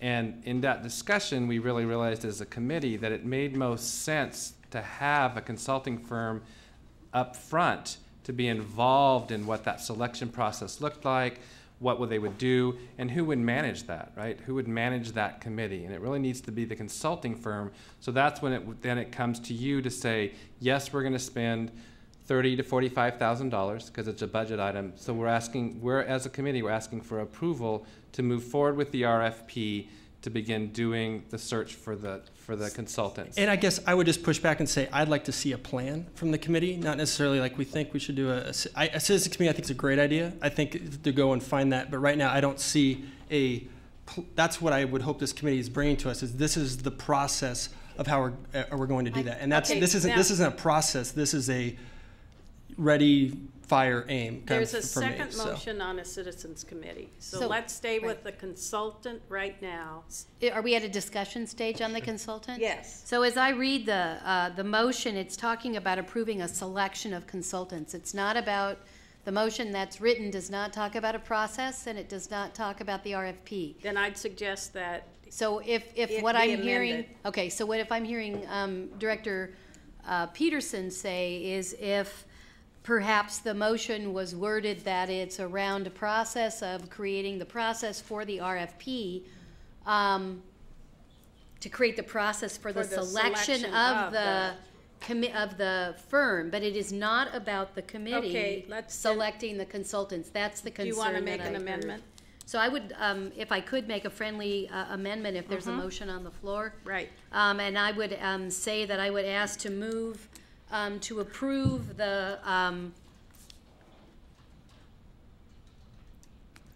Speaker 5: And in that discussion, we really realized as a committee that it made most sense to have a consulting firm up front to be involved in what that selection process looked like, what they would do, and who would manage that, right? Who would manage that committee? And it really needs to be the consulting firm. So that's when then it comes to you to say, yes, we're going to spend $30,000 to $45,000 because it's a budget item. So as a committee, we're asking for approval to move forward with the RFP to begin doing the search for the consultants.
Speaker 6: And I guess I would just push back and say I'd like to see a plan from the committee, not necessarily like we think we should do a citizens committee. I think it's a great idea. I think to go and find that, but right now I don't see that's what I would hope this committee is bringing to us. Is this is the process of how we're going to do that, and this isn't a process. This is a ready, fire, aim.
Speaker 2: There's a second motion on a citizens committee. So let's stay with the consultant right now.
Speaker 4: Are we at a discussion stage on the consultant?
Speaker 2: Yes.
Speaker 4: So as I read the motion, it's talking about approving a selection of consultants. It's not about, the motion that's written does not talk about a process, and it does not talk about the RFP.
Speaker 2: Then I'd suggest that.
Speaker 4: So if what I'm hearing, okay, so what if I'm hearing Director Peterson say is if perhaps the motion was worded that it's around a process of creating the process for the RFP, to create the process for the selection of the firm, but it is not about the committee selecting the consultants. That's the concern.
Speaker 2: Do you want to make an amendment?
Speaker 4: So I would, if I could make a friendly amendment if there's a motion on the floor.
Speaker 2: Right.
Speaker 4: And I would say that I would ask to move to approve the,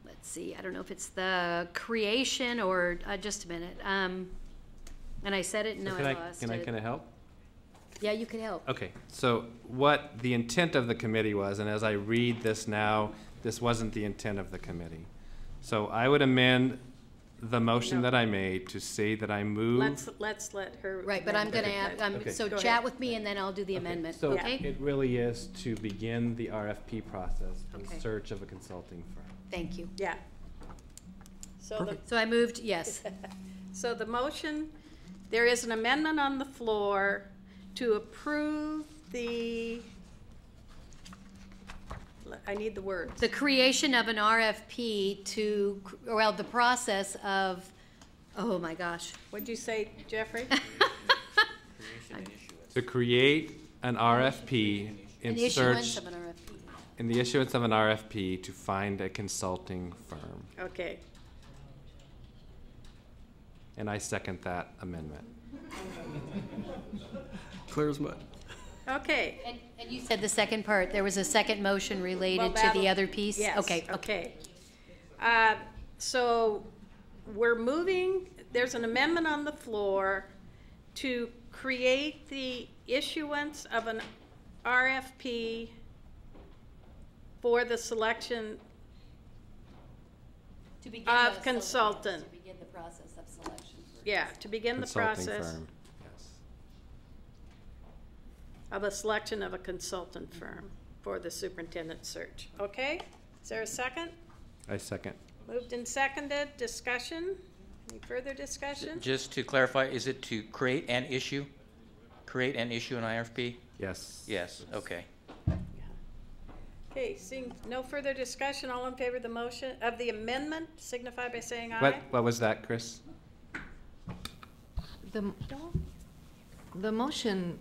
Speaker 4: let's see, I don't know if it's the creation or, just a minute. And I said it and now I lost it.
Speaker 5: Can I help?
Speaker 4: Yeah, you can help.
Speaker 5: Okay, so what the intent of the committee was, and as I read this now, this wasn't the intent of the committee. So I would amend the motion that I made to say that I move.
Speaker 2: Let's let her.
Speaker 4: Right, but I'm going to add, so chat with me and then I'll do the amendment.
Speaker 5: So
Speaker 4: okay?
Speaker 5: It really is to begin the RFP process in search of a consulting firm.
Speaker 4: Thank you.
Speaker 2: Yeah. So
Speaker 4: I moved, yes.
Speaker 2: So the motion, there is an amendment on the floor to approve the, I need the words.
Speaker 4: The creation of an RFP to, well, the process of, oh my gosh.
Speaker 2: What'd you say, Geoffrey?
Speaker 5: To create an RFP in
Speaker 4: An issuance
Speaker 5: search,
Speaker 4: of an RFP.
Speaker 5: in the issuance of an RFP to find a consulting firm.
Speaker 2: Okay.
Speaker 5: And I second that amendment.
Speaker 6: Clear as mud.
Speaker 2: Okay.
Speaker 4: And you said the second part, there was a second motion
Speaker 2: Well,
Speaker 4: related to
Speaker 2: that'll-
Speaker 4: the other piece?
Speaker 2: Yes.
Speaker 4: Okay.
Speaker 2: Okay. So we're moving, there's an amendment on the floor to create the issuance of an RFP for the selection
Speaker 4: To begin
Speaker 2: of
Speaker 4: the
Speaker 2: consultant.
Speaker 4: To begin the process of selection.
Speaker 2: Yeah, to begin the
Speaker 5: Consulting
Speaker 2: process
Speaker 5: firm, yes.
Speaker 2: of a selection of a consultant firm for the superintendent search. Okay? Is there a second?
Speaker 5: I second.
Speaker 2: Moved and seconded. Discussion? Any further discussion?
Speaker 3: Just to clarify, is it to create and issue? Create and issue an IRFP?
Speaker 5: Yes.
Speaker 3: Yes, okay.
Speaker 2: Okay, seeing no further discussion, all in favor of the motion, of the amendment, signify by saying aye.
Speaker 5: What was that, Chris?
Speaker 11: The motion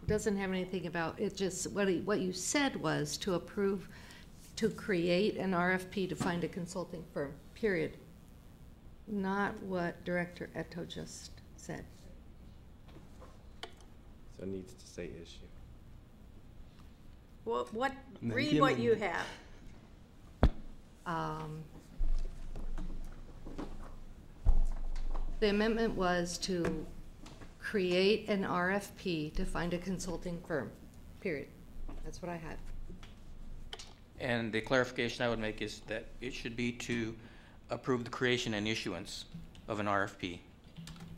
Speaker 11: doesn't have anything about, it just, what you said was to approve, to create an RFP to find a consulting firm, period. Not what Director Eto just said.
Speaker 5: So it needs to say issue.
Speaker 2: Well, what,
Speaker 6: And then
Speaker 2: read
Speaker 6: the
Speaker 2: what you
Speaker 6: amendment.
Speaker 2: have.
Speaker 11: The amendment was to create an RFP to find a consulting firm, period. That's what I had.
Speaker 3: And the clarification I would make is that it should be to approve the creation and issuance of an RFP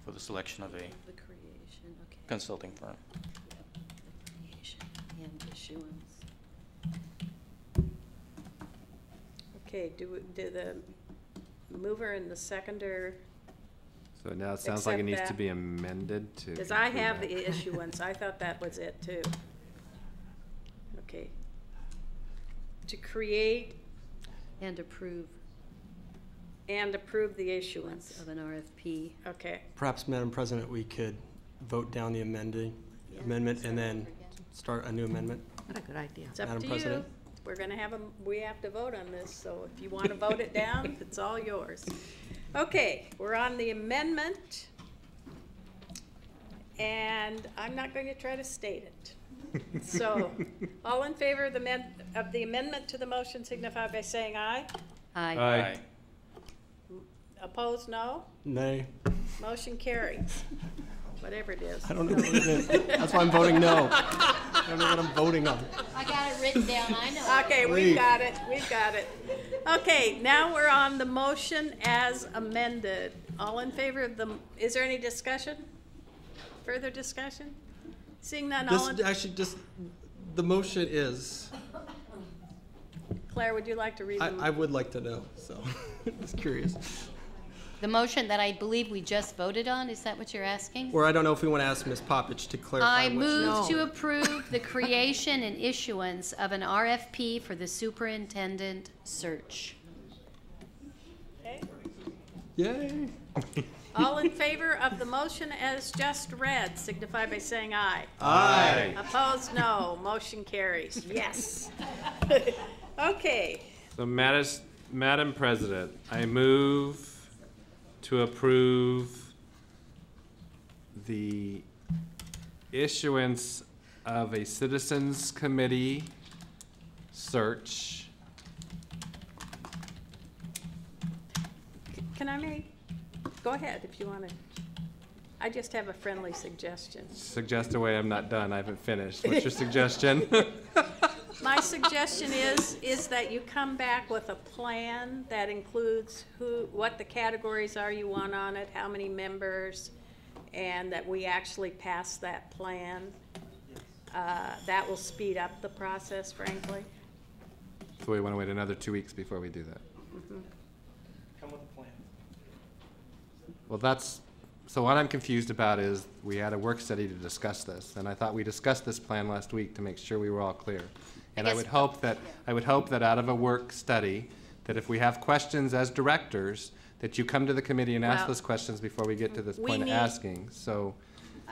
Speaker 3: for the selection of a
Speaker 12: The creation, okay.
Speaker 3: consulting firm.
Speaker 12: The creation and issuance.
Speaker 2: Okay, do the mover and the seconder,
Speaker 5: So now it sounds like it
Speaker 2: Accept
Speaker 5: needs to
Speaker 2: that.
Speaker 5: be amended to.
Speaker 2: because I
Speaker 5: include
Speaker 2: have
Speaker 5: that.
Speaker 2: the issuance, I thought that was it too. Okay. To create
Speaker 12: And approve
Speaker 2: and approve the issuance.
Speaker 12: of an RFP.
Speaker 2: Okay,
Speaker 6: Perhaps, Madam President, we could vote down the amendment and then start a new amendment.
Speaker 11: What a good idea.
Speaker 2: it's up
Speaker 6: Madam
Speaker 2: to you.
Speaker 6: President?
Speaker 2: We're gonna have we have to vote on this, so if you wanna vote it down, it's all yours. Okay, we're on the amendment. And I'm not going to try to state it. So, all in favor of the amendment to the motion signify by saying aye.
Speaker 12: Aye.
Speaker 5: Aye.
Speaker 2: Opposed, no.
Speaker 6: Nay.
Speaker 2: Motion carries. Whatever it is.
Speaker 6: I don't know what it is. That's why I'm voting no. I don't know what I'm voting on.
Speaker 4: I got it written down, I know.
Speaker 2: Okay, we've got it, we've got it. Okay, now we're on the motion as amended. All in favor of the, is there any discussion? Further discussion? Seeing none, all in,
Speaker 6: The motion is,
Speaker 2: Claire, would you like to read
Speaker 6: I would like to know, so, just curious.
Speaker 4: The motion that I believe we just voted on, is that what you're asking?
Speaker 6: Or I don't know if we want to ask Ms. Poppich to clarify.
Speaker 4: I
Speaker 6: what she-
Speaker 4: move to approve the creation and issuance of an RFP for the superintendent search.
Speaker 2: Okay.
Speaker 6: Yay.
Speaker 2: All in favor of the motion as just read, signify by saying aye.
Speaker 5: Aye.
Speaker 2: Opposed, no. Motion carries. Yes. Okay.
Speaker 5: So Madam President, I move to approve the issuance of a citizens committee search.
Speaker 2: Can I make, go ahead if you want to. I just have a friendly suggestion.
Speaker 5: Suggest a way, I'm not done, I haven't finished. What's your suggestion?
Speaker 2: My suggestion is that you come back with a plan that includes what the categories are you want on it, how many members, and that we actually pass that plan. That will speed up the process, frankly.
Speaker 5: So we want to wait another 2 weeks before we do that.
Speaker 3: Come with a plan.
Speaker 5: Well, so what I'm confused about is we had a work study to discuss this, and I thought we discussed this plan last week to make sure we were all clear. And I would hope that out of a work study, that if we have questions as directors, that you come to the committee and ask
Speaker 2: Well,
Speaker 5: those questions before we get to this
Speaker 2: we
Speaker 5: point of
Speaker 2: need-
Speaker 5: asking. So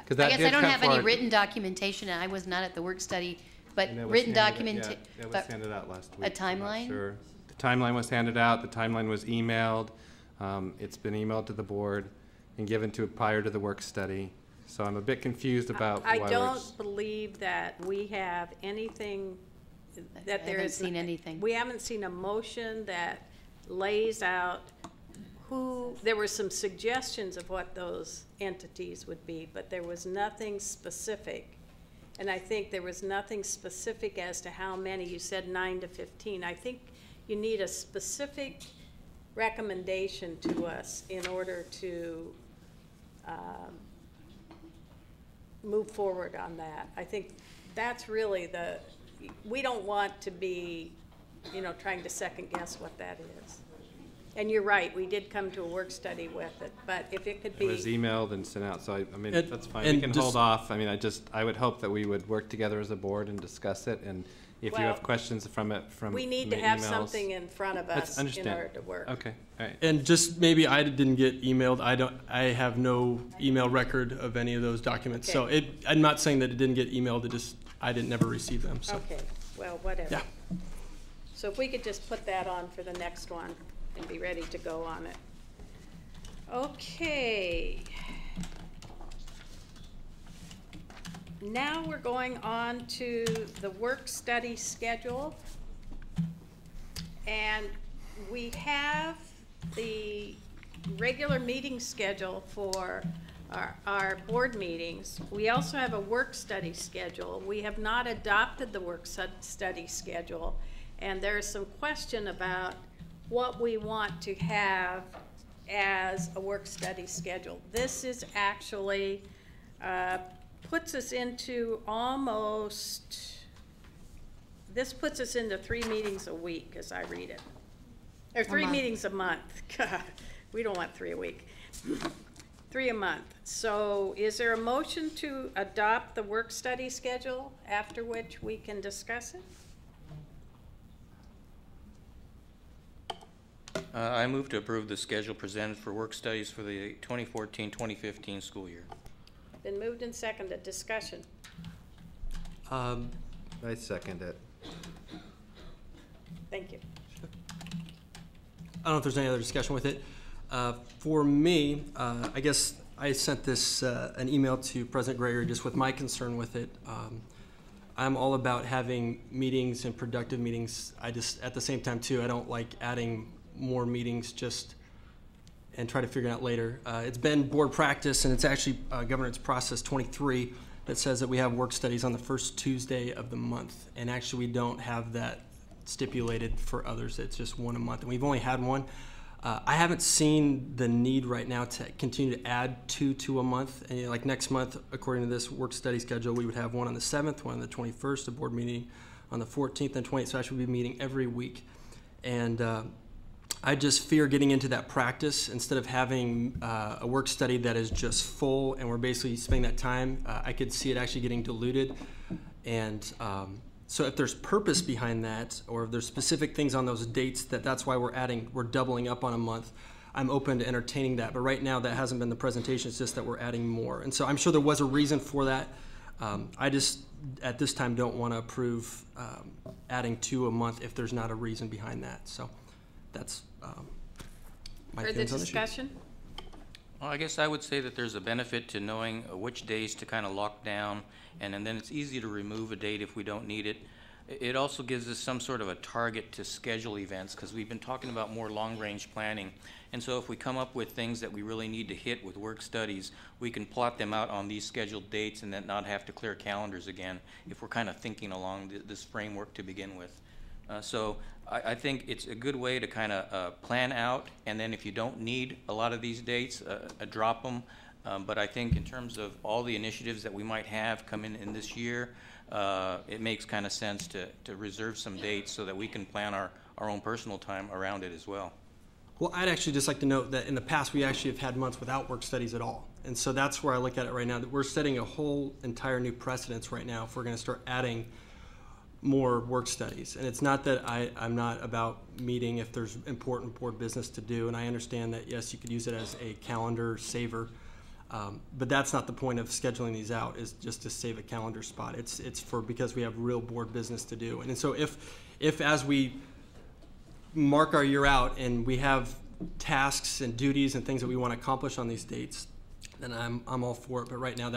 Speaker 5: 'Cause
Speaker 4: I
Speaker 5: that
Speaker 4: guess
Speaker 5: did
Speaker 4: I don't
Speaker 5: come
Speaker 4: have any
Speaker 5: forward-
Speaker 4: written documentation, and I was not at the work study, but
Speaker 5: And it was
Speaker 4: written
Speaker 5: handed-
Speaker 4: documentation.
Speaker 5: yeah, it was handed out last week.
Speaker 4: A timeline?
Speaker 5: Sure. The timeline was handed out, the timeline was emailed. It's been emailed to the board and given to prior to the work study. So I'm a bit confused about
Speaker 2: I
Speaker 5: why
Speaker 2: don't believe that we have anything, that there
Speaker 4: haven't
Speaker 2: is.
Speaker 4: seen anything.
Speaker 2: We haven't seen a motion that lays out there were some suggestions of what those entities would be, but there was nothing specific. And I think there was nothing specific as to how many. You said 9 to 15. I think you need a specific recommendation to us in order to move forward on that. I think that's really we don't want to be, trying to second guess what that is. And you're right, we did come to a work study with it, but if it could be.
Speaker 5: It was emailed and sent out, so I mean,
Speaker 6: And-
Speaker 5: that's fine.
Speaker 6: and
Speaker 5: We can
Speaker 6: just-
Speaker 5: hold off. I mean, I would hope that we would work together as a board and discuss it, and if you have
Speaker 2: Well,
Speaker 5: questions from
Speaker 2: We need to have
Speaker 5: emails-
Speaker 2: something in front of
Speaker 5: Let's
Speaker 2: us in
Speaker 5: understand.
Speaker 2: order to work.
Speaker 5: Okay, all right.
Speaker 6: And just maybe I didn't get emailed. I have no email record of any of those documents. So
Speaker 2: Okay.
Speaker 6: I'm not saying that it didn't get emailed. I didn't never receive them. So
Speaker 2: Okay, well, whatever.
Speaker 6: yeah.
Speaker 2: So if we could just put that on for the next one and be ready to go on it. Okay. Now we're going on to the work study schedule. And we have the regular meeting schedule for our board meetings. We also have a work study schedule. We have not adopted the work study schedule, and there's some question about what we want to have as a work study schedule. This is actually puts us into this puts us into 3 meetings a week as I read it. Or 3
Speaker 11: month.
Speaker 2: meetings a month. God, we don't want 3 a week. 3 a month. So is there a motion to adopt the work study schedule, after which we can discuss it?
Speaker 3: I move to approve the schedule presented for work studies for the 2014-2015 school year.
Speaker 2: Been moved and seconded. Discussion.
Speaker 5: I second it.
Speaker 2: Thank you.
Speaker 6: I don't know if there's any other discussion with it. For me, I guess I sent this an email to President Gregory just with my concern with it. I'm all about having meetings and productive meetings. I just, at the same time too, I don't like adding more meetings and try to figure it out later. It's been board practice, and it's actually Governance Process 23 that says that we have work studies on the first Tuesday of the month. And actually we don't have that stipulated for others. It's just one a month, and we've only had one. I haven't seen the need right now to continue to add 2 to a month. And like next month, according to this work study schedule, we would have one on the 7th, one on the 21st, a board meeting on the 14th and 20th. So I should be meeting every week. And I just fear getting into that practice instead of having a work study that is just full and we're basically spending that time. I could see it actually getting diluted. And so if there's purpose behind that, or if there's specific things on those dates that's why we're doubling up on a month, I'm open to entertaining that. But right now that hasn't been the presentation, it's just that we're adding more. And so I'm sure there was a reason for that. I just, at this time, don't want to approve adding 2 a month if there's not a reason behind that. So that's my
Speaker 2: Further
Speaker 5: feelings
Speaker 6: on the issue.
Speaker 2: discussion?
Speaker 3: Well, I guess I would say that there's a benefit to knowing which days to kind of lock down, and then it's easy to remove a date if we don't need it. It also gives us some sort of a target to schedule events, because we've been talking about more long-range planning. And so if we come up with things that we really need to hit with work studies, we can plot them out on these scheduled dates and then not have to clear calendars again if we're kind of thinking along this framework to begin with. So I think it's a good way to kind of plan out, and then if you don't need a lot of these dates, drop them. But I think in terms of all the initiatives that we might have come in this year, it makes kind of sense to reserve some dates so that we can plan our own personal time around it as well.
Speaker 6: Well, I'd actually just like to note that in the past, we actually have had months without work studies at all. And so that's where I look at it right now, that we're setting a whole entire new precedence right now if we're going to start adding more work studies. And it's not that I'm not about meeting if there's important board business to do, and I understand that, yes, you could use it as a calendar saver. But that's not the point of scheduling these out, is just to save a calendar spot. It's for, because we have real board business to do. And so if as we mark our year out and we have tasks and duties and things that we want to accomplish on these dates, then I'm all for it. But right now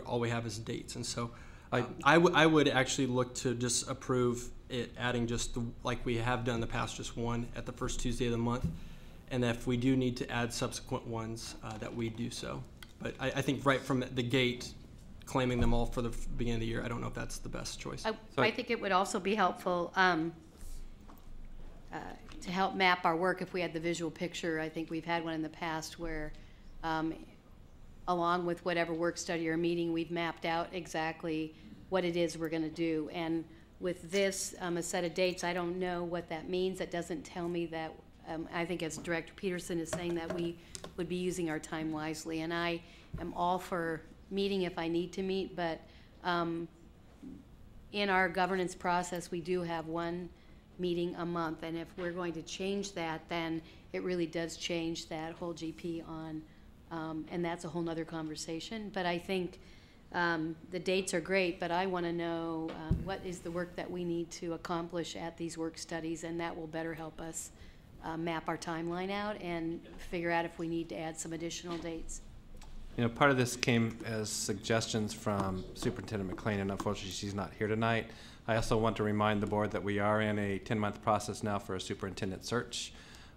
Speaker 6: all we have is dates. And so I would actually look to just approve it, adding just like we have done in the past, just one at the first Tuesday of the month. And if we do need to add subsequent ones, that we do so. But I think right from the gate, claiming them all for the beginning of the year, I don't know if that's the best choice.
Speaker 4: I think it would also be helpful to help map our work if we had the visual picture. I think we've had one in the past where, along with whatever work study or meeting, we've mapped out exactly what it is we're going to do. And with this, a set of dates, I don't know what that means. That doesn't tell me that. I think as Director Peterson is saying, that we would be using our time wisely. And I am all for meeting if I need to meet, but in our governance process, we do have one meeting a month. And if we're going to change that, then it really does change that whole GP on, and that's a whole nother conversation. But I think the dates are great, but I want to know what is the work that we need to accomplish at these work studies, and that will better help us map our timeline out and figure out if we need to add some additional dates.
Speaker 5: You know, part of this came as suggestions from Superintendent McLean, and unfortunately she's not here tonight. I also want to remind the board that we are in a 10-month process now for a superintendent search.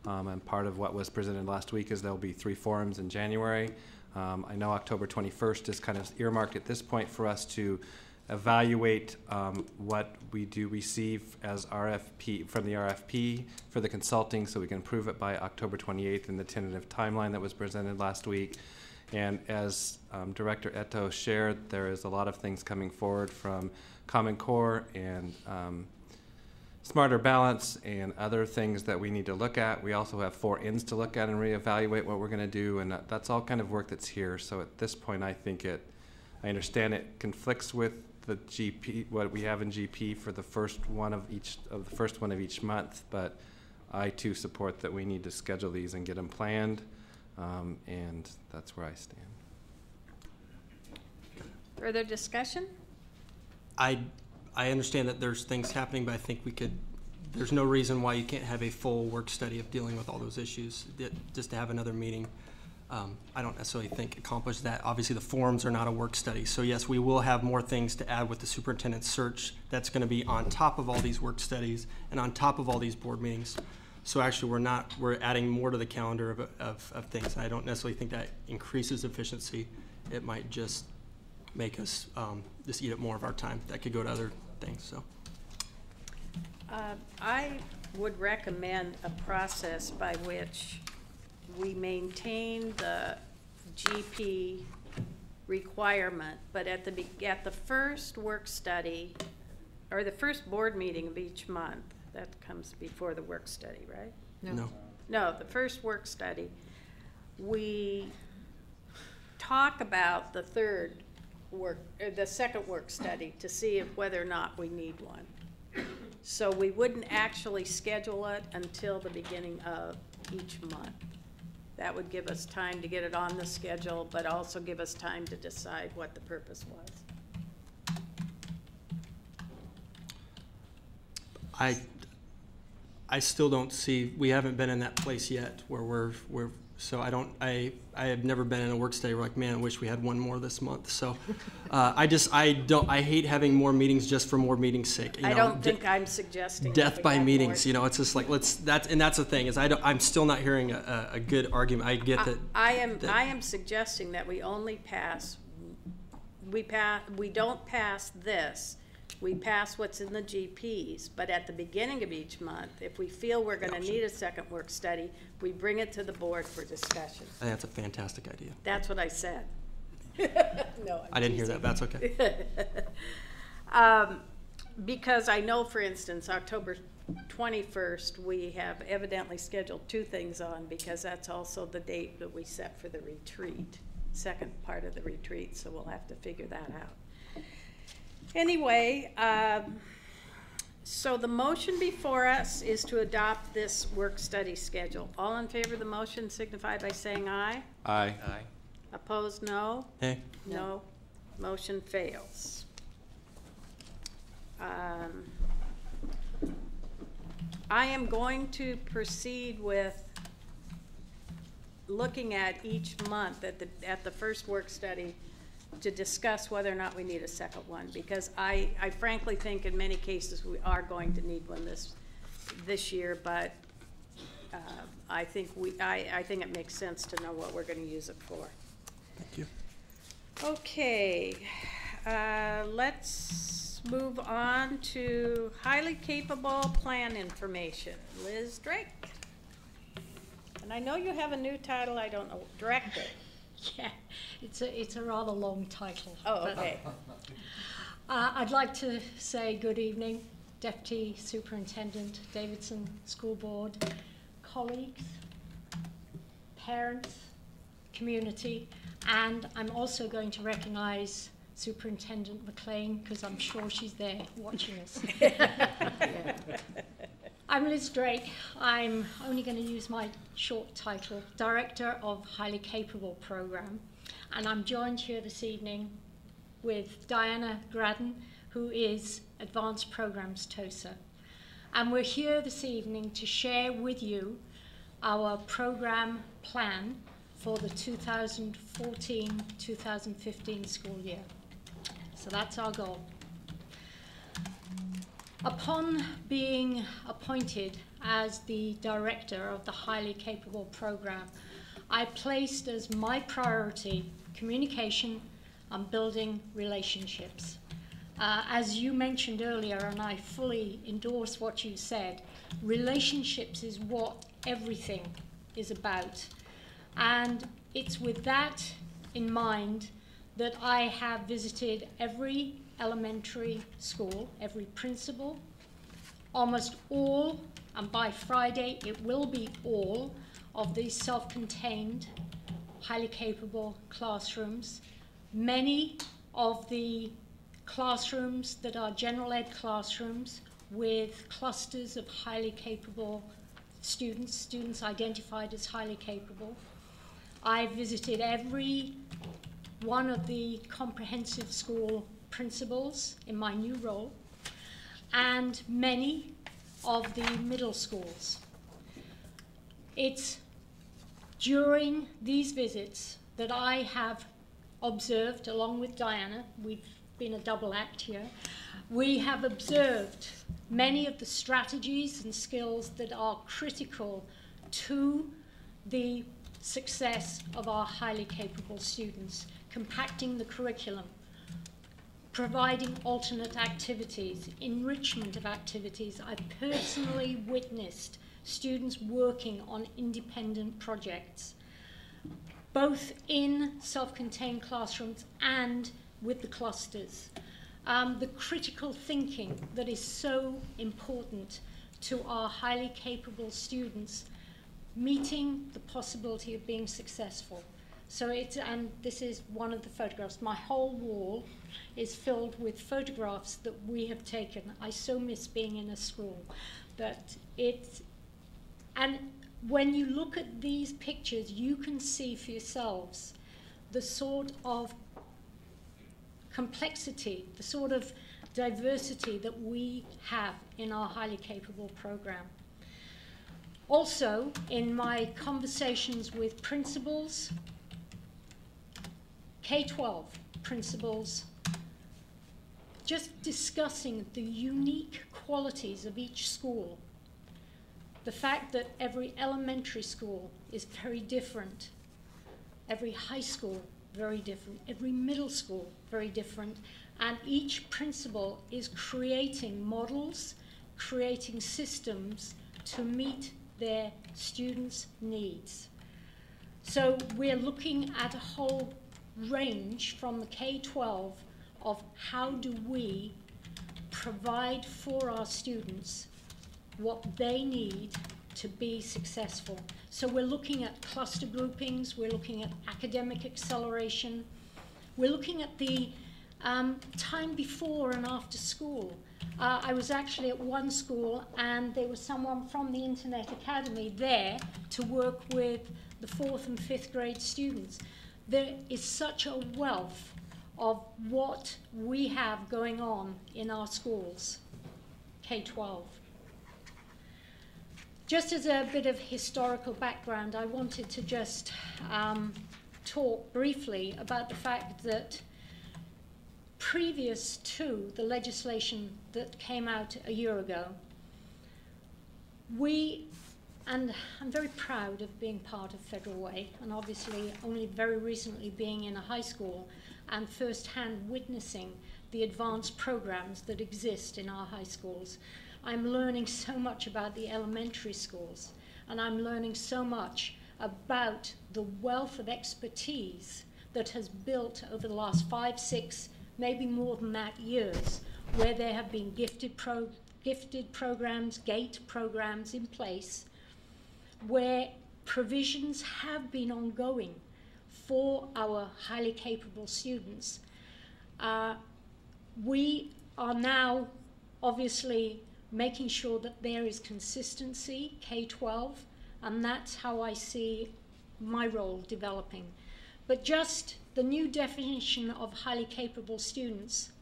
Speaker 5: And part of what was presented last week is there'll be 3 forums in January. I know October 21st is kind of earmarked at this point for us to evaluate what we do receive as RFP from the RFP for the consulting, so we can approve it by October 28th in the tentative timeline that was presented last week. And as Director Eto shared, there is a lot of things coming forward from Common Core and Smarter Balance and other things that we need to look at. We also have 4 ends to look at and reevaluate what we're going to do, and that's all kind of work that's here. So at this point, I think I understand it conflicts with the GP, what we have in GP for the first one of each month, but I too support that we need to schedule these and get them planned, and that's where I stand.
Speaker 2: Further discussion?
Speaker 6: I understand that there's things happening, but I think there's no reason why you can't have a full work study of dealing with all those issues. Just to have another meeting, I don't necessarily think accomplish that. Obviously, the forums are not a work study. So yes, we will have more things to add with the superintendent search. That's going to be on top of all these work studies and on top of all these board meetings. So actually, we're adding more to the calendar of things. I don't necessarily think that increases efficiency. It might just make us just eat up more of our time. That could go to other things. So
Speaker 2: I would recommend a process by which we maintain the GP requirement, but at the first work study or the first board meeting of each month, that comes before the work study, right? No, the first work study, we talk about the second work study to see whether or not we need one. So we wouldn't actually schedule it until the beginning of each month. That would give us time to get it on the schedule, but also give us time to decide what the purpose was.
Speaker 6: I still don't see, we haven't been in that place yet where so I have never been in a work study where like, man, I wish we had one more this month. So I hate having more meetings just for more meetings' sake.
Speaker 2: I don't think I'm suggesting
Speaker 6: death by meetings. You know, it's just like that's the thing is I'm still not hearing a good argument. I get that. I
Speaker 2: am suggesting that we only pass. We don't pass this. We pass what's in the GPs, but at the beginning of each month, if we feel we're going to need a second work study, we bring it to the board for discussion.
Speaker 6: I think that's a fantastic idea.
Speaker 2: That's what I said. No,
Speaker 6: I didn't hear that. That's okay.
Speaker 2: Because I know, for instance, October 21st, we have evidently scheduled 2 things on because that's also the date that we set for the retreat, second part of the retreat, so we'll have to figure that out. Anyway, so the motion before us is to adopt this work study schedule. All in favor of the motion signify by saying aye.
Speaker 5: Aye.
Speaker 3: Aye.
Speaker 2: Opposed, no?
Speaker 6: Nay.
Speaker 2: No. Motion fails. I am going to proceed with looking at each month at the first work study to discuss whether or not we need a second one, because I frankly think in many cases we are going to need one this year, but I think it makes sense to know what we're going to use it for.
Speaker 6: Thank you.
Speaker 2: Okay, let's move on to highly capable plan information. Liz Drake. And I know you have a new title, I don't know, Director.
Speaker 13: Yeah, it's a rather long title.
Speaker 2: Oh, okay.
Speaker 13: I'd like to say good evening, Deputy Superintendent Davidson, School Board, colleagues, parents, community, and I'm also going to recognize Superintendent McLean because I'm sure she's there watching us. I'm Liz Drake. I'm only going to use my short title, Director of Highly Capable Program, and I'm joined here this evening with Diana Graddon, who is Advanced Programs TOSA. And we're here this evening to share with you our program plan for the 2014-2015 school year. So that's our goal. Upon being appointed as the director of the Highly Capable Program, I placed as my priority communication and building relationships. As you mentioned earlier, and I fully endorse what you said, relationships is what everything is about. And it's with that in mind that I have visited every elementary school, every principal, almost all, and by Friday it will be all, of these self-contained, highly capable classrooms. Many of the classrooms that are general ed classrooms with clusters of highly capable students identified as highly capable. I visited every one of the comprehensive school principals in my new role, and many of the middle schools. It's during these visits that I have observed, along with Diana, we've been a double act here, we have observed many of the strategies and skills that are critical to the success of our highly capable students, compacting the curriculum, providing alternate activities, enrichment of activities. I personally witnessed students working on independent projects, both in self-contained classrooms and with the clusters. The critical thinking that is so important to our highly capable students, meeting the possibility of being successful. So and this is one of the photographs. My whole wall is filled with photographs that we have taken. I so miss being in a school. And when you look at these pictures, you can see for yourselves the sort of complexity, the sort of diversity that we have in our highly capable program. Also, in my conversations with principals, K-12 principals, just discussing the unique qualities of each school. The fact that every elementary school is very different, every high school very different, every middle school very different, and each principal is creating models, creating systems to meet their students' needs. So we're looking at a whole range from the K-12 of how do we provide for our students what they need to be successful. So we're looking at cluster groupings, we're looking at academic acceleration, we're looking at the time before and after school. I was actually at one school and there was someone from the Internet Academy there to work with the 4th and 5th grade students. there is such a wealth of what we have going on in our schools, K-12. Just as a bit of historical background, I wanted to just talk briefly about the fact that previous to the legislation that came out a year ago, and I'm very proud of being part of Federal Way, and obviously only very recently being in a high school and first-hand witnessing the advanced programs that exist in our high schools. I'm learning so much about the elementary schools, and I'm learning so much about the wealth of expertise that has built over the last 5, 6, maybe more than that years, where there have been gifted programs, GATE programs in place, where provisions have been ongoing for our highly capable students. We are now obviously making sure that there is consistency, K-12, and that's how I see my role developing. But just the new definition of highly capable students,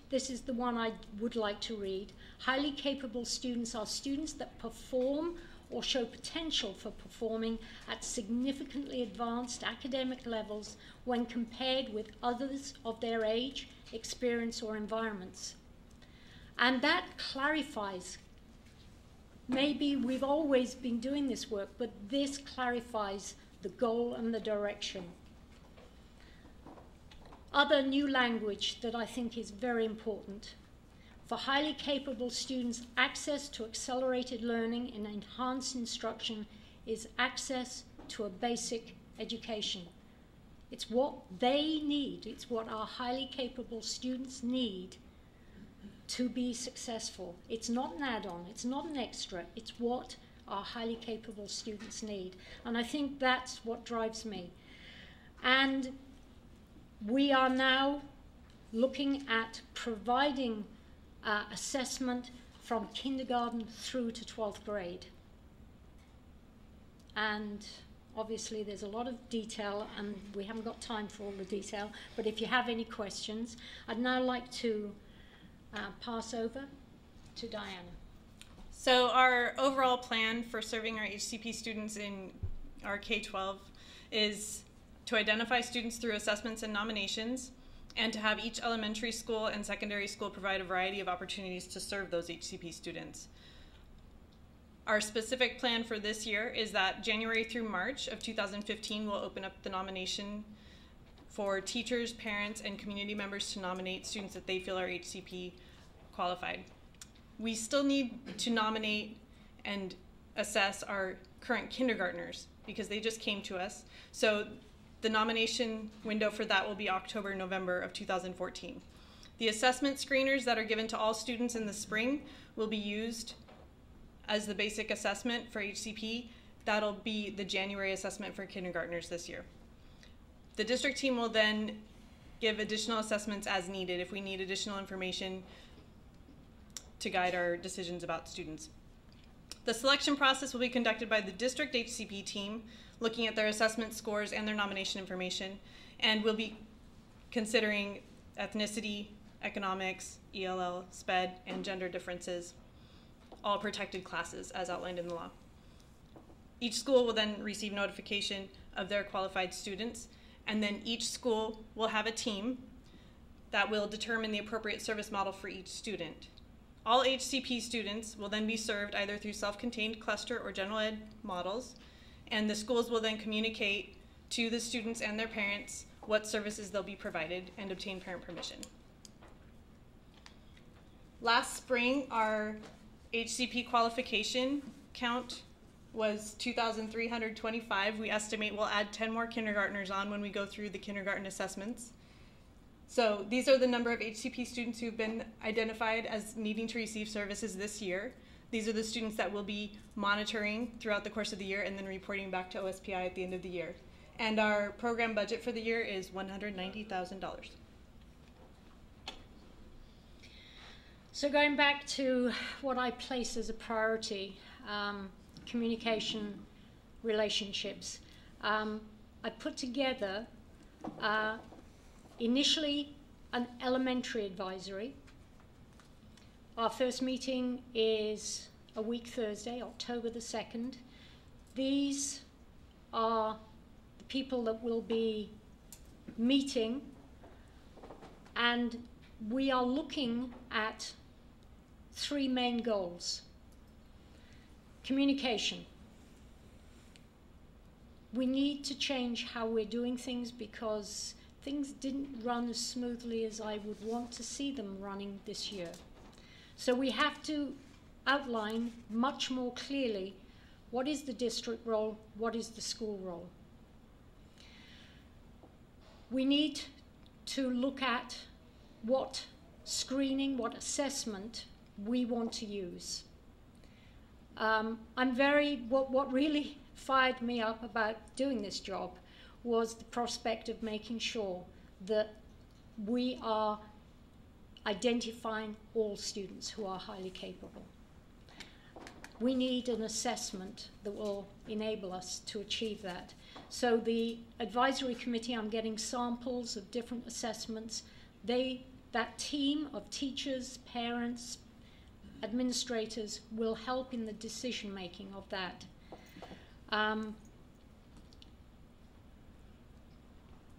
Speaker 13: this is the one I would like to read. Highly capable students are students that perform or show potential for performing at significantly advanced academic levels when compared with others of their age, experience, or environments. And that clarifies, maybe we've always been doing this work, but this clarifies the goal and the direction. Other new language that I think is very important. For highly capable students, access to accelerated learning and enhanced instruction is access to a basic education. It's what they need. It's what our highly capable students need to be successful. It's not an add-on. It's not an extra. It's what our highly capable students need. And I think that's what drives me. And we are now looking at providing assessment from kindergarten through to 12th grade. And obviously there's a lot of detail and we haven't got time for all the detail, but if you have any questions, I'd now like to pass over to Diana.
Speaker 14: So our overall plan for serving our HCP students in our K-12 is to identify students through assessments and nominations, and to have each elementary school and secondary school provide a variety of opportunities to serve those HCP students. Our specific plan for this year is that January through March of 2015 we'll open up the nomination for teachers, parents, and community members to nominate students that they feel are HCP qualified. We still need to nominate and assess our current kindergartners because they just came to us. So the nomination window for that will be October, November of 2014. The assessment screeners that are given to all students in the spring will be used as the basic assessment for HCP. That'll be the January assessment for kindergartners this year. The district team will then give additional assessments as needed if we need additional information to guide our decisions about students. The selection process will be conducted by the district HCP team, looking at their assessment scores and their nomination information, and we'll be considering ethnicity, economics, ELL, SPED, and gender differences, all protected classes as outlined in the law. Each school will then receive notification of their qualified students, and then each school will have a team that will determine the appropriate service model for each student. All HCP students will then be served either through self-contained cluster or general ed models, and the schools will then communicate to the students and their parents what services they'll be provided and obtain parent permission. Last spring, our HCP qualification count was 2,325. We estimate we'll add 10 more kindergartners on when we go through the kindergarten assessments. So these are the number of HCP students who've been identified as needing to receive services this year. These are the students that we'll be monitoring throughout the course of the year and then reporting back to OSPI at the end of the year. And our program budget for the year is $190,000.
Speaker 13: So going back to what I place as a priority, communication, relationships. I put together initially an elementary advisory. Our first meeting is a week Thursday, October the 2nd. These are the people that will be meeting, and we are looking at 3 main goals. Communication. We need to change how we're doing things because things didn't run as smoothly as I would want to see them running this year. So we have to outline much more clearly what is the district role, what is the school role. We need to look at what screening, what assessment we want to use. What really fired me up about doing this job was the prospect of making sure that we are identifying all students who are highly capable. We need an assessment that will enable us to achieve that. So the advisory committee, I'm getting samples of different assessments. That team of teachers, parents, administrators will help in the decision making of that.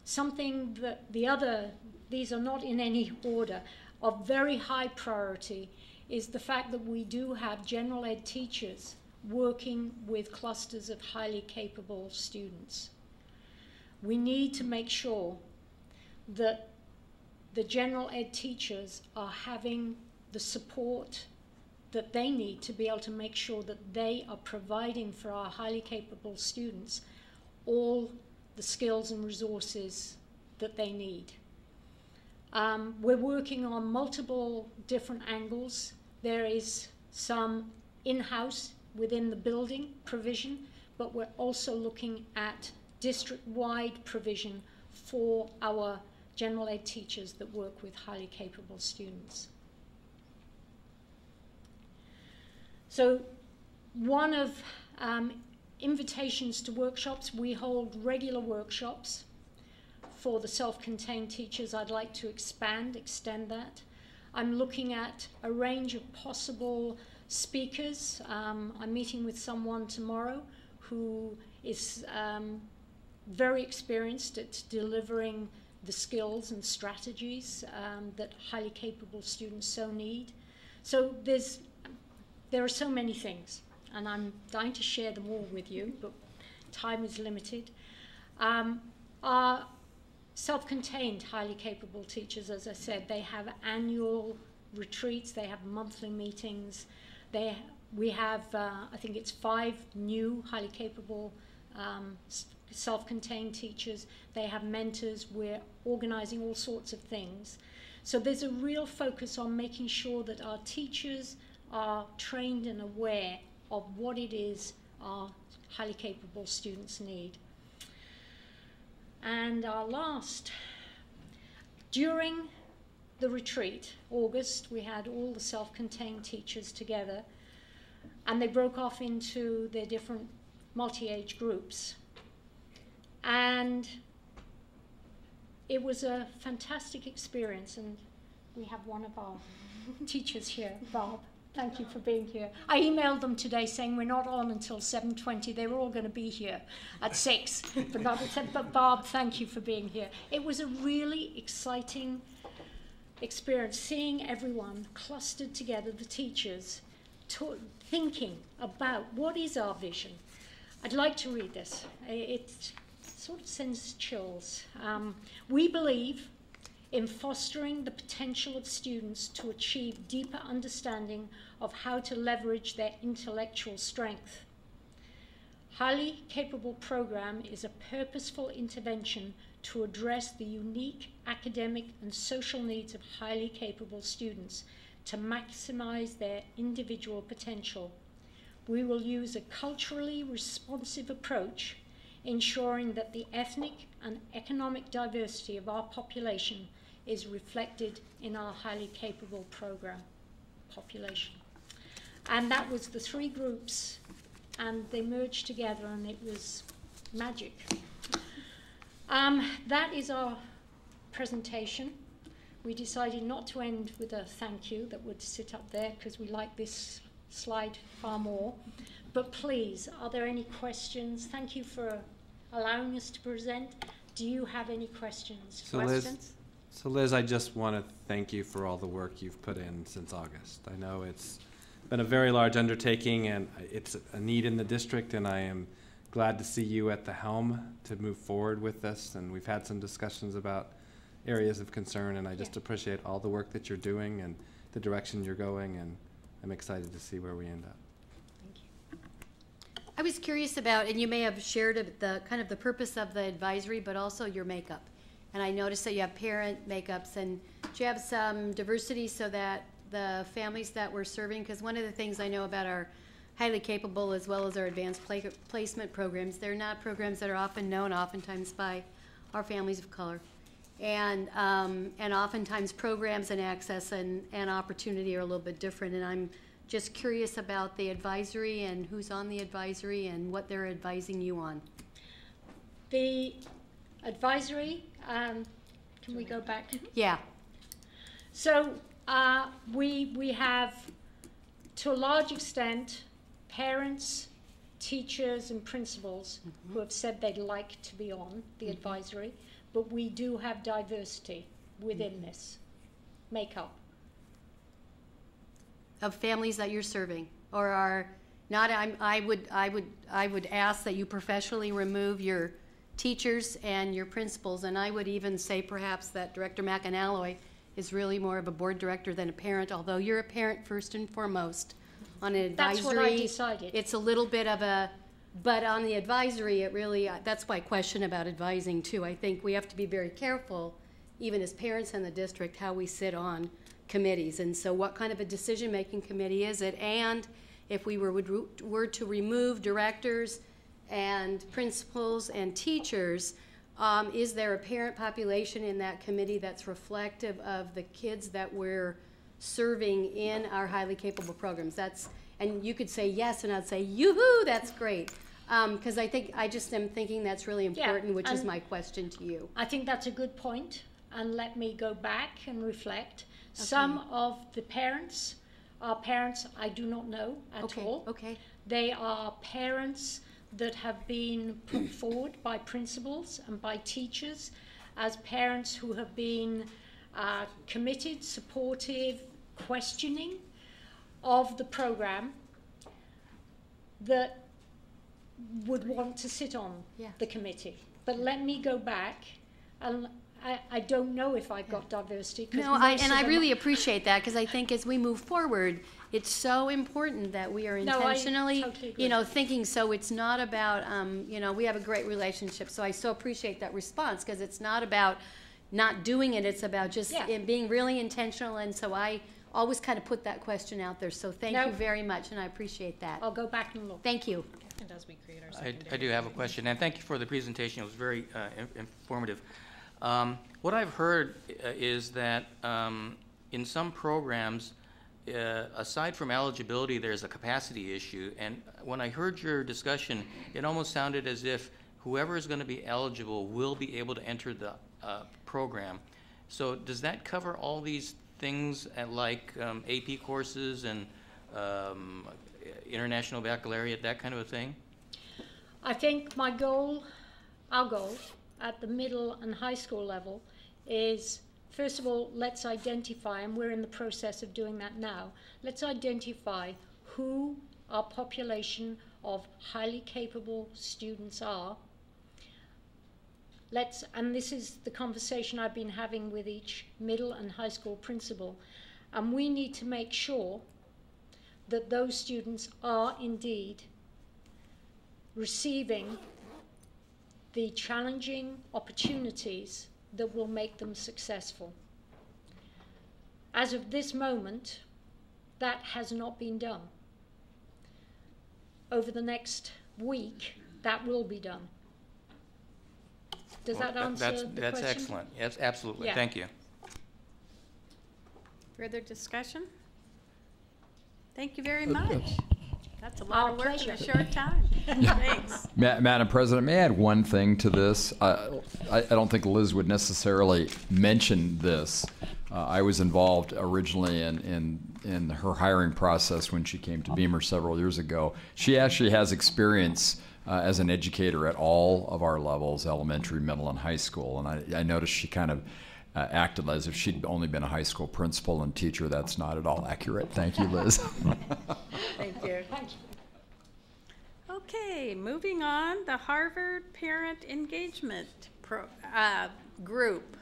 Speaker 13: Something that these are not in any order, of very high priority is the fact that we do have general ed teachers working with clusters of highly capable students. We need to make sure that the general ed teachers are having the support that they need to be able to make sure that they are providing for our highly capable students all the skills and resources that they need. We're working on multiple different angles. There is some in-house within the building provision, but we're also looking at district-wide provision for our general ed teachers that work with highly capable students. So one of invitations to workshops, we hold regular workshops for the self-contained teachers. I'd like to extend that. I'm looking at a range of possible speakers. I'm meeting with someone tomorrow who is very experienced at delivering the skills and strategies that highly capable students so need. So there are so many things, and I'm dying to share them all with you, but time is limited. Our self-contained highly capable teachers, as I said, they have annual retreats, they have monthly meetings. We have, I think it's 5 new highly capable self-contained teachers. They have mentors. We're organizing all sorts of things. So there's a real focus on making sure that our teachers are trained and aware of what it is our highly capable students need. And our last, during the retreat, August, we had all the self-contained teachers together, and they broke off into their different multi-age groups. And it was a fantastic experience, and we have one of our teachers here, Bob. Thank you for being here. I emailed them today saying we're not on until 7:20. They were all going to be here at 6, but not at 7. But Bob, thank you for being here. It was a really exciting experience, seeing everyone clustered together, the teachers, thinking about what is our vision. I'd like to read this. It sort of sends chills. We believe in fostering the potential of students to achieve deeper understanding of how to leverage their intellectual strength. Highly Capable Program is a purposeful intervention to address the unique academic and social needs of highly capable students to maximize their individual potential. We will use a culturally responsive approach, ensuring that the ethnic and economic diversity of our population is reflected in our highly capable program population. And that was the 3 groups, and they merged together, and it was magic. That is our presentation. We decided not to end with a thank you that would sit up there because we like this slide far more. But please, are there any questions? Thank you for allowing us to present. Do you have any questions?
Speaker 5: So Liz, I just want to thank you for all the work you've put in since August. I know it's been a very large undertaking and it's a need in the district, and I am glad to see you at the helm to move forward with this. And we've had some discussions about areas of concern, and I just appreciate all the work that you're doing and the direction you're going, and I'm excited to see where we end up.
Speaker 13: Thank you.
Speaker 4: I was curious about, and you may have shared the kind of the purpose of the advisory, but also your makeup. And I noticed that you have parent makeups, and do you have some diversity so that the families that we're serving, because one of the things I know about our highly capable as well as our advanced placement programs, they're not programs that are often known oftentimes by our families of color. And oftentimes programs and access and opportunity are a little bit different. And I'm just curious about the advisory and who's on the advisory and what they're advising you on.
Speaker 13: The advisory, can we go back?
Speaker 4: Yeah.
Speaker 13: So we have, to a large extent, parents, teachers, and principals who have said they'd like to be on the advisory. But we do have diversity within this makeup.
Speaker 4: Of families that you're serving, or are not. I would ask that you professionally remove your teachers and your principals, and I would even say perhaps that Director McAnalloy is really more of a board director than a parent, although you're a parent first and foremost. On an advisory,
Speaker 13: that's what I decided.
Speaker 4: It's a little bit of a. But on the advisory, it really, that's my question about advising too. I think we have to be very careful, even as parents in the district, how we sit on committees. And so what kind of a decision-making committee is it? And if we were to remove directors and principals and teachers, is there a parent population in that committee that's reflective of the kids that we're serving in our highly capable programs? And you could say yes, and I'd say, yoo-hoo, that's great. Because I just am thinking that's really important, which is my question to you.
Speaker 13: I think that's a good point, and let me go back and reflect. Okay. Some of the parents are parents I do not know at all.
Speaker 4: Okay.
Speaker 13: They are parents that have been put forward by principals and by teachers as parents who have been committed, supportive, questioning of the program that would want to sit on the committee. But let me go back, and I don't know if I've got diversity.
Speaker 4: No, I really appreciate that, because I think as we move forward, it's so important that we are intentionally,
Speaker 13: totally
Speaker 4: thinking. So it's not about, we have a great relationship. So I so appreciate that response, because it's not about not doing it. It's about just being really intentional. And so I always kind of put that question out there. So thank you very much, and I appreciate that.
Speaker 13: I'll go back and look.
Speaker 4: Thank you.
Speaker 14: And as we create our
Speaker 3: I do have a question, and thank you for the presentation. It was very informative. What I've heard is that in some programs, aside from eligibility, there's a capacity issue. And when I heard your discussion, it almost sounded as if whoever is going to be eligible will be able to enter the program. So does that cover all these things like AP courses and international baccalaureate, that kind of a thing?
Speaker 13: I think our goal at the middle and high school level is, first of all, let's identify, and we're in the process of doing that now, let's identify who our population of highly capable students are. And this is the conversation I've been having with each middle and high school principal, and we need to make sure that those students are indeed receiving the challenging opportunities that will make them successful. As of this moment, that has not been done. Over the next week, that will be done. Does that answer the question?
Speaker 3: That's excellent. Yes, absolutely.
Speaker 13: Yeah.
Speaker 3: Thank you.
Speaker 2: Further discussion? Thank you very much. That's a lot
Speaker 13: Our
Speaker 2: of work in
Speaker 13: pleasure.
Speaker 2: a short time. Thanks.
Speaker 7: Madam President, may I add one thing to this? I don't think Liz would necessarily mention this. I was involved originally in her hiring process when she came to Beamer several years ago. She actually has experience as an educator at all of our levels, elementary, middle, and high school. And I noticed she kind of acted as if she'd only been a high school principal and teacher. That's not at all accurate. Thank you, Liz.
Speaker 2: Thank you. Okay, moving on, the Harvard Parent Engagement Group.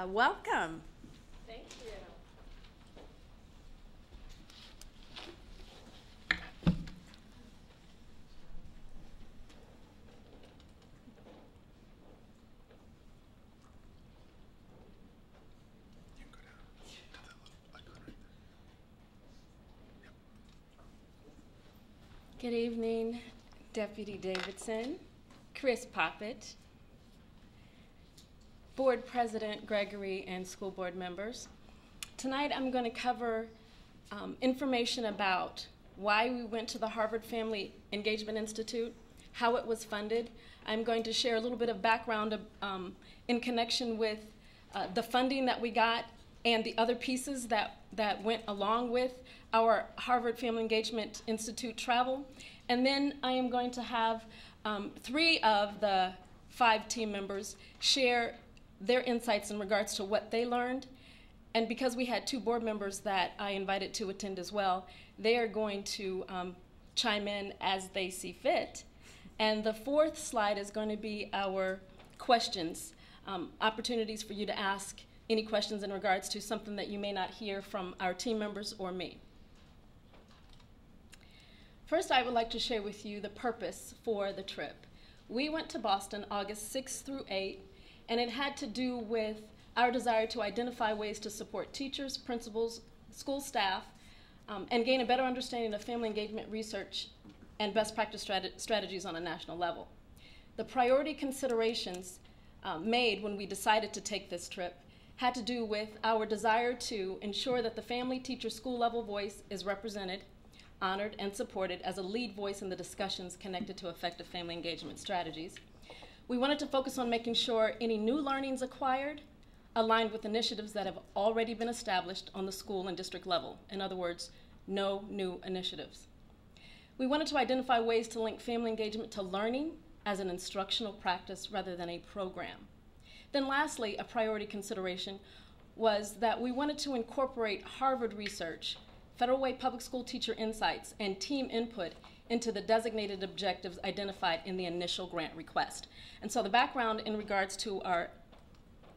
Speaker 2: Welcome.
Speaker 15: Thank you. Good evening, Deputy Davidson, Chris Poppett, Board President Gregory, and school board members. Tonight I'm going to cover information about why we went to the Harvard Family Engagement Institute, how it was funded. I'm going to share a little bit of background in connection with the funding that we got and the other pieces that went along with our Harvard Family Engagement Institute travel. And then I am going to have 3 of the 5 team members share their insights in regards to what they learned. And because we had 2 board members that I invited to attend as well, they are going to chime in as they see fit. And the 4th slide is going to be our questions, opportunities for you to ask any questions in regards to something that you may not hear from our team members or me. First, I would like to share with you the purpose for the trip. We went to Boston August 6th through 8th, and it had to do with our desire to identify ways to support teachers, principals, school staff, and gain a better understanding of family engagement research and best practice strategies on a national level. The priority considerations made when we decided to take this trip had to do with our desire to ensure that the family, teacher, school level voice is represented, honored, and supported as a lead voice in the discussions connected to effective family engagement strategies. We wanted to focus on making sure any new learnings acquired aligned with initiatives that have already been established on the school and district level. In other words, no new initiatives. We wanted to identify ways to link family engagement to learning as an instructional practice rather than a program. Then lastly, a priority consideration was that we wanted to incorporate Harvard research, Federal Way public school teacher insights, and team input into the designated objectives identified in the initial grant request. And so the background in regards to our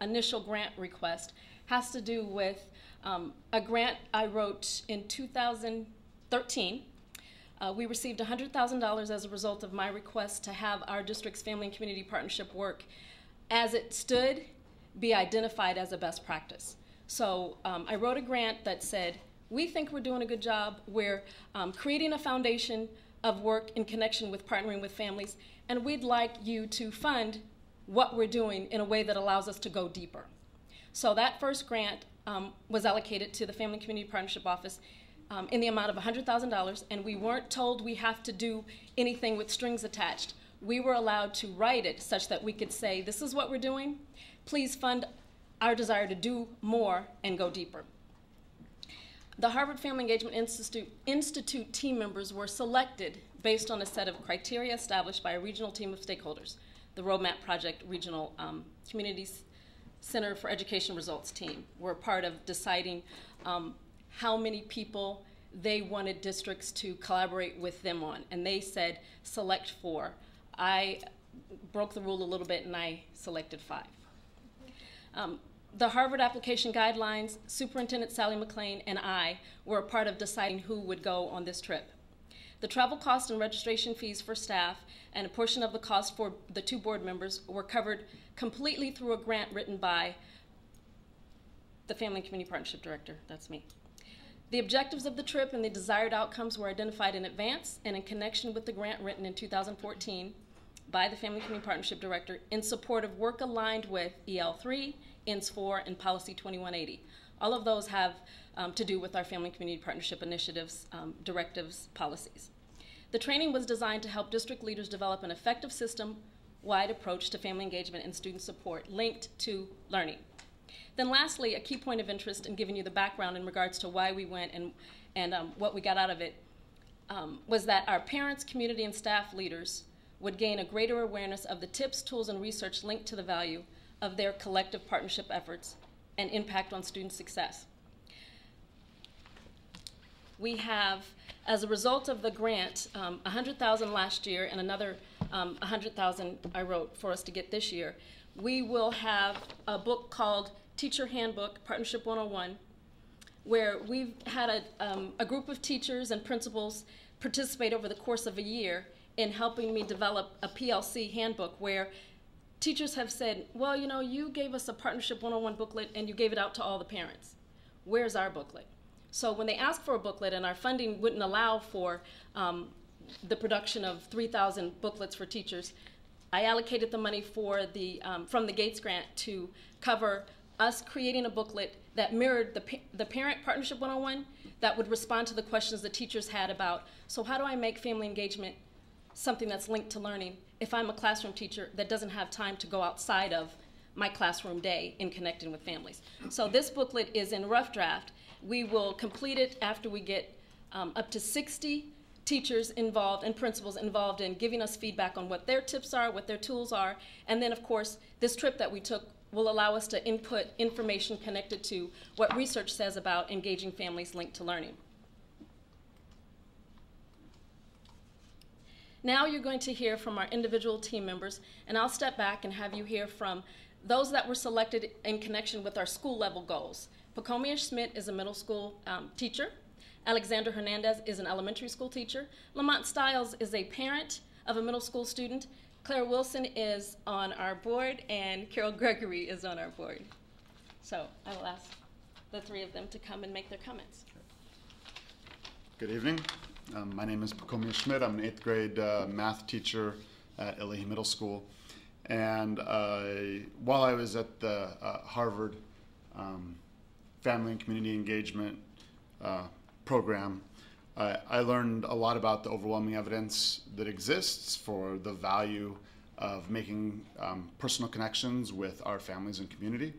Speaker 15: initial grant request has to do with a grant I wrote in 2013. We received $100,000 as a result of my request to have our district's family and community partnership work as it stood be identified as a best practice. So I wrote a grant that said, we think we're doing a good job. We're creating a foundation of work in connection with partnering with families, and we'd like you to fund what we're doing in a way that allows us to go deeper. So that first grant was allocated to the Family and Community Partnership Office in the amount of $100,000, and we weren't told we have to do anything with strings attached. We were allowed to write it such that we could say, this is what we're doing. Please fund our desire to do more and go deeper. The Harvard Family Engagement Institute team members were selected based on a set of criteria established by a regional team of stakeholders, the Roadmap Project Regional Community Center for Education Results team. Were part of deciding how many people they wanted districts to collaborate with them on, and they said select 4. I broke the rule a little bit and I selected 5. The Harvard application guidelines, Superintendent Sally McLean and I were a part of deciding who would go on this trip. The travel cost and registration fees for staff and a portion of the cost for the 2 board members were covered completely through a grant written by the Family and Community Partnership Director, that's me. The objectives of the trip and the desired outcomes were identified in advance and in connection with the grant written in 2014 by the Family and Community Partnership Director in support of work aligned with EL3, INS 4, and Policy 2180. All of those have to do with our family community partnership initiatives, directives, policies. The training was designed to help district leaders develop an effective system-wide approach to family engagement and student support linked to learning. Then lastly, a key point of interest in giving you the background in regards to why we went and what we got out of it was that our parents, community, and staff leaders would gain a greater awareness of the tips, tools, and research linked to the value of their collective partnership efforts and impact on student success. We have, as a result of the grant, $100,000 last year and another $100,000 I wrote for us to get this year. We will have a book called Teacher Handbook, Partnership 101, where we've had a group of teachers and principals participate over the course of a year in helping me develop a PLC handbook where teachers have said, well, you know, you gave us a Partnership 101 booklet and you gave it out to all the parents. Where's our booklet? So when they asked for a booklet and our funding wouldn't allow for the production of 3,000 booklets for teachers, I allocated the money for from the Gates grant to cover us creating a booklet that mirrored the Parent Partnership 101 that would respond to the questions the teachers had about, so how do I make family engagement something that's linked to learning if I'm a classroom teacher that doesn't have time to go outside of my classroom day in connecting with families. So this booklet is in rough draft. We will complete it after we get up to 60 teachers involved and principals involved in giving us feedback on what their tips are, what their tools are, and then of course this trip that we took will allow us to input information connected to what research says about engaging families linked to learning. Now you're going to hear from our individual team members, and I'll step back and have you hear from those that were selected in connection with our school level goals. Pacomia Schmidt is a middle school teacher. Alexander Hernandez is an elementary school teacher. Lamont Stiles is a parent of a middle school student. Claire Wilson is on our board, and Carol Gregory is on our board. So I will ask the three of them to come and make their comments.
Speaker 16: Good evening. My name is Pacomia Schmidt. I'm an 8th grade math teacher at Elahi Middle School. And while I was at the Harvard Family and Community Engagement program, I learned a lot about the overwhelming evidence that exists for the value of making personal connections with our families and community,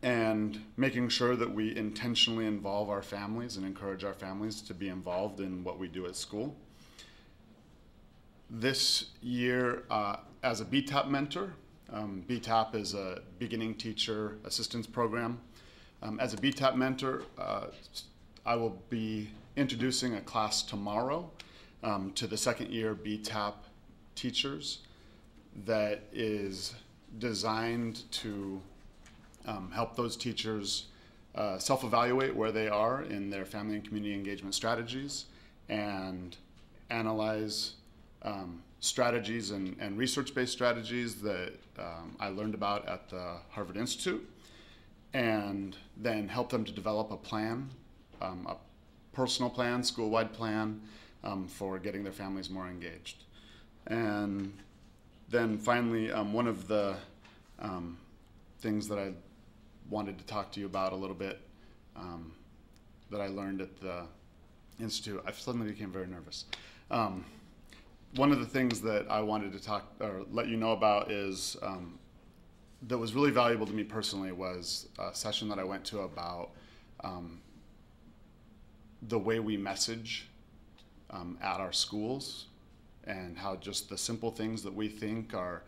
Speaker 16: and making sure that we intentionally involve our families and encourage our families to be involved in what we do at school. This year, as a BTAP mentor, BTAP is a Beginning Teacher Assistance Program. As a BTAP mentor, I will be introducing a class tomorrow to the second year BTAP teachers that is designed to help those teachers self-evaluate where they are in their family and community engagement strategies and analyze strategies and research-based strategies that I learned about at the Harvard Institute, and then help them to develop a plan, a personal plan, school-wide plan for getting their families more engaged. And then finally, one of the things that I wanted to talk to you about a little bit that I learned at the Institute, I suddenly became very nervous. One of the things that I wanted to talk or let you know about is that was really valuable to me personally was a session that I went to about the way we message at our schools, and how just the simple things that we think are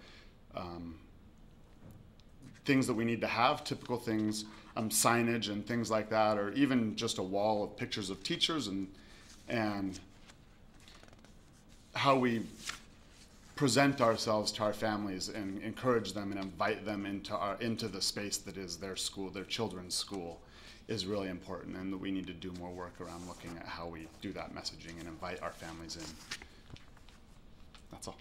Speaker 16: things that we need to have, typical things, signage and things like that, or even just a wall of pictures of teachers, and how we present ourselves to our families and encourage them and invite them into the space that is their school, their children's school, is really important, and that we need to do more work around looking at how we do that messaging and invite our families in. That's all.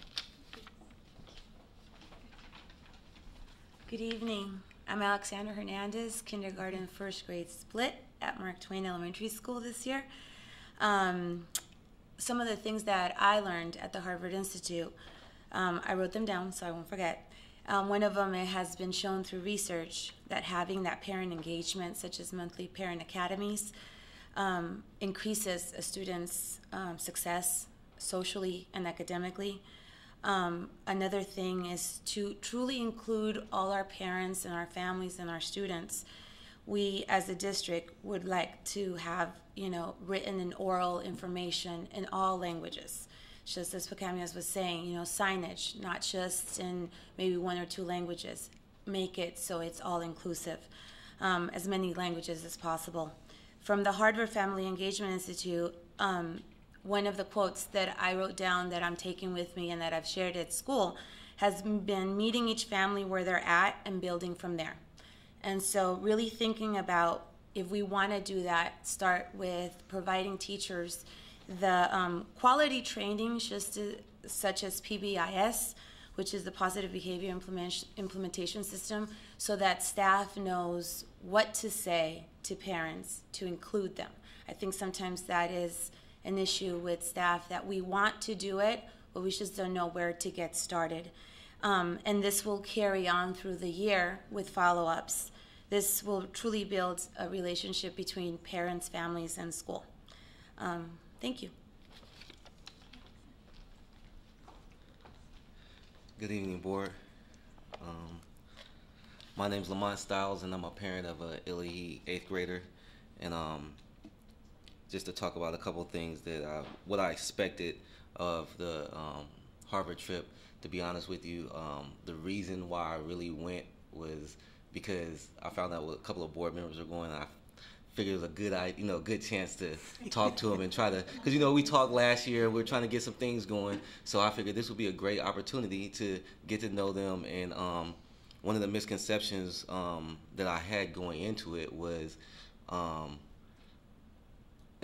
Speaker 17: Good evening. I'm Alexander Hernandez, kindergarten first grade split at Mark Twain Elementary School this year. Some of the things that I learned at the Harvard Institute, I wrote them down so I won't forget. One of them, it has been shown through research that having that parent engagement, such as monthly parent academies, increases a student's success socially and academically. Another thing is to truly include all our parents and our families and our students. We, as a district, would like to have, written and oral information in all languages. Just as Pacamias was saying, signage, not just in maybe 1 or 2 languages. Make it so it's all inclusive, as many languages as possible. From the Harvard Family Engagement Institute, one of the quotes that I wrote down that I'm taking with me and that I've shared at school has been meeting each family where they're at and building from there. And so really thinking about, if we want to do that, start with providing teachers the quality training, such as PBIS, which is the Positive Behavior Implementation System, so that staff knows what to say to parents to include them. I think sometimes that is an issue with staff, that we want to do it, but we just don't know where to get started. And this will carry on through the year with follow-ups. This will truly build a relationship between parents, families, and school. Thank you.
Speaker 18: Good evening, board. My name is Lamont Stiles, and I'm a parent of a ILE 8th grader. And just to talk about a couple of things that what I expected of the Harvard trip. To be honest with you, the reason why I really went was because I found out what a couple of board members were going. I figured it was a good, good chance to talk to them and try to, because we talked last year. We're trying to get some things going, so I figured this would be a great opportunity to get to know them. And one of the misconceptions that I had going into it was, and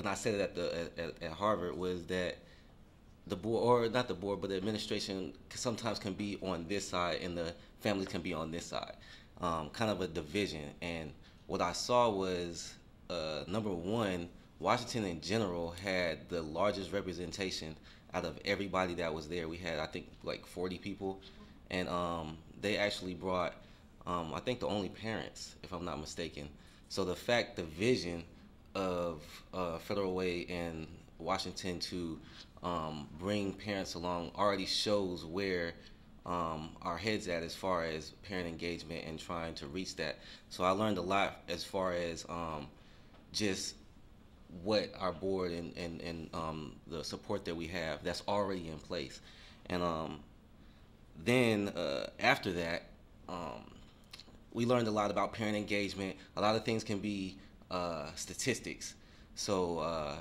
Speaker 18: I said it at Harvard, was that the board, or not the board, but the administration sometimes can be on this side and the families can be on this side, kind of a division. And what I saw was, number one, Washington in general had the largest representation out of everybody that was there. We had, I think, like 40 people, and they actually brought, I think, the only parents, if I'm not mistaken. So the fact, the vision of Federal Way and Washington to bring parents along already shows where our heads at as far as parent engagement and trying to reach that. So I learned a lot as far as just what our board and the support that we have that's already in place. And then after that, we learned a lot about parent engagement. A lot of things can be statistics. So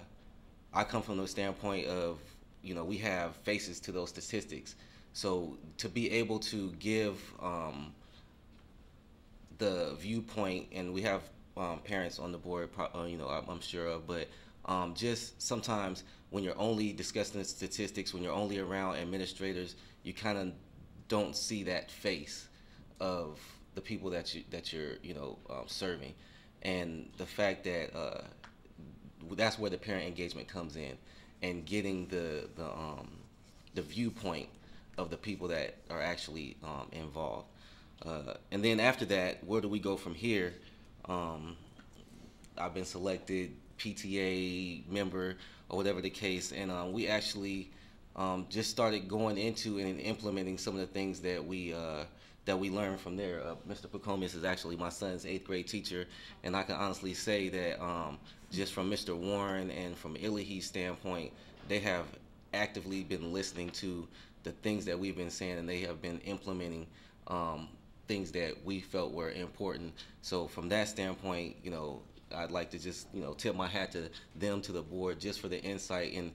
Speaker 18: I come from the standpoint of, we have faces to those statistics. So to be able to give the viewpoint, and we have parents on the board, I'm sure of, but just sometimes when you're only discussing the statistics, when you're only around administrators, you kind of don't see that face of the people that you're serving. And the fact that that's where the parent engagement comes in, and getting the viewpoint of the people that are actually involved. And then after that, where do we go from here? I've been selected PTA member or whatever the case, and we actually just started going into and implementing some of the things that we learned from there. Mr. Pacomius is actually my son's 8th grade teacher, and I can honestly say that just from Mr. Warren and from ILEH's standpoint, they have actively been listening to the things that we've been saying, and they have been implementing things that we felt were important. So from that standpoint, I'd like to just, tip my hat to them, to the board, just for the insight. And,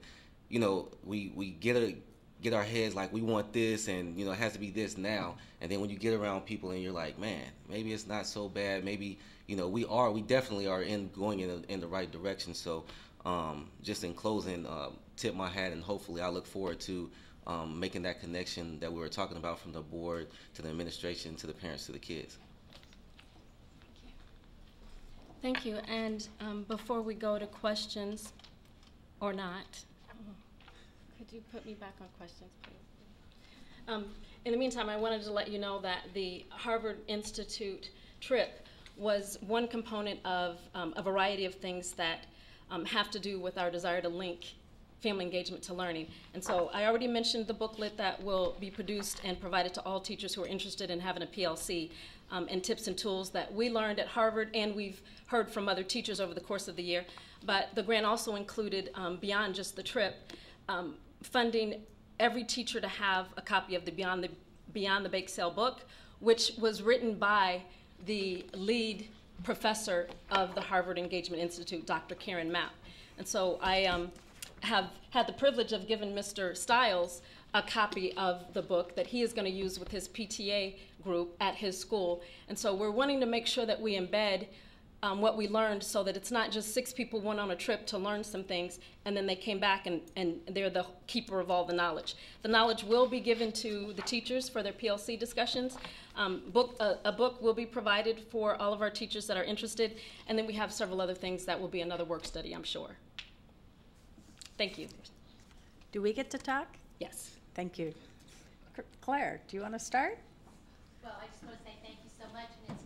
Speaker 18: we get our heads like we want this, and, it has to be this now. And then when you get around people and you're like, man, maybe it's not so bad. Maybe, we definitely are going in the right direction. So just in closing, tip my hat, and hopefully I look forward to making that connection that we were talking about, from the board to the administration to the parents to the kids.
Speaker 15: Thank you. And before we go to questions, or not, could you put me back on questions, please? In the meantime, I wanted to let you know that the Harvard Institute trip was one component of a variety of things that have to do with our desire to link family engagement to learning. And so I already mentioned the booklet that will be produced and provided to all teachers who are interested in having a PLC, and tips and tools that we learned at Harvard and we've heard from other teachers over the course of the year. But the grant also included, beyond just the trip, funding every teacher to have a copy of the Beyond the Bake Sale book, which was written by the lead professor of the Harvard Engagement Institute, Dr. Karen Mapp. And so I have had the privilege of giving Mr. Stiles a copy of the book that he is going to use with his PTA group at his school. And so we're wanting to make sure that we embed what we learned so that it's not just 6 people went on a trip to learn some things and then they came back and they're the keeper of all the knowledge. The knowledge will be given to the teachers for their PLC discussions. A book will be provided for all of our teachers that are interested, and then we have several other things that will be another work study, I'm sure. Thank you.
Speaker 2: Do we get to talk?
Speaker 15: Yes.
Speaker 2: Thank you. Claire, do you want to start?
Speaker 4: Well, I just want to say thank you so much. And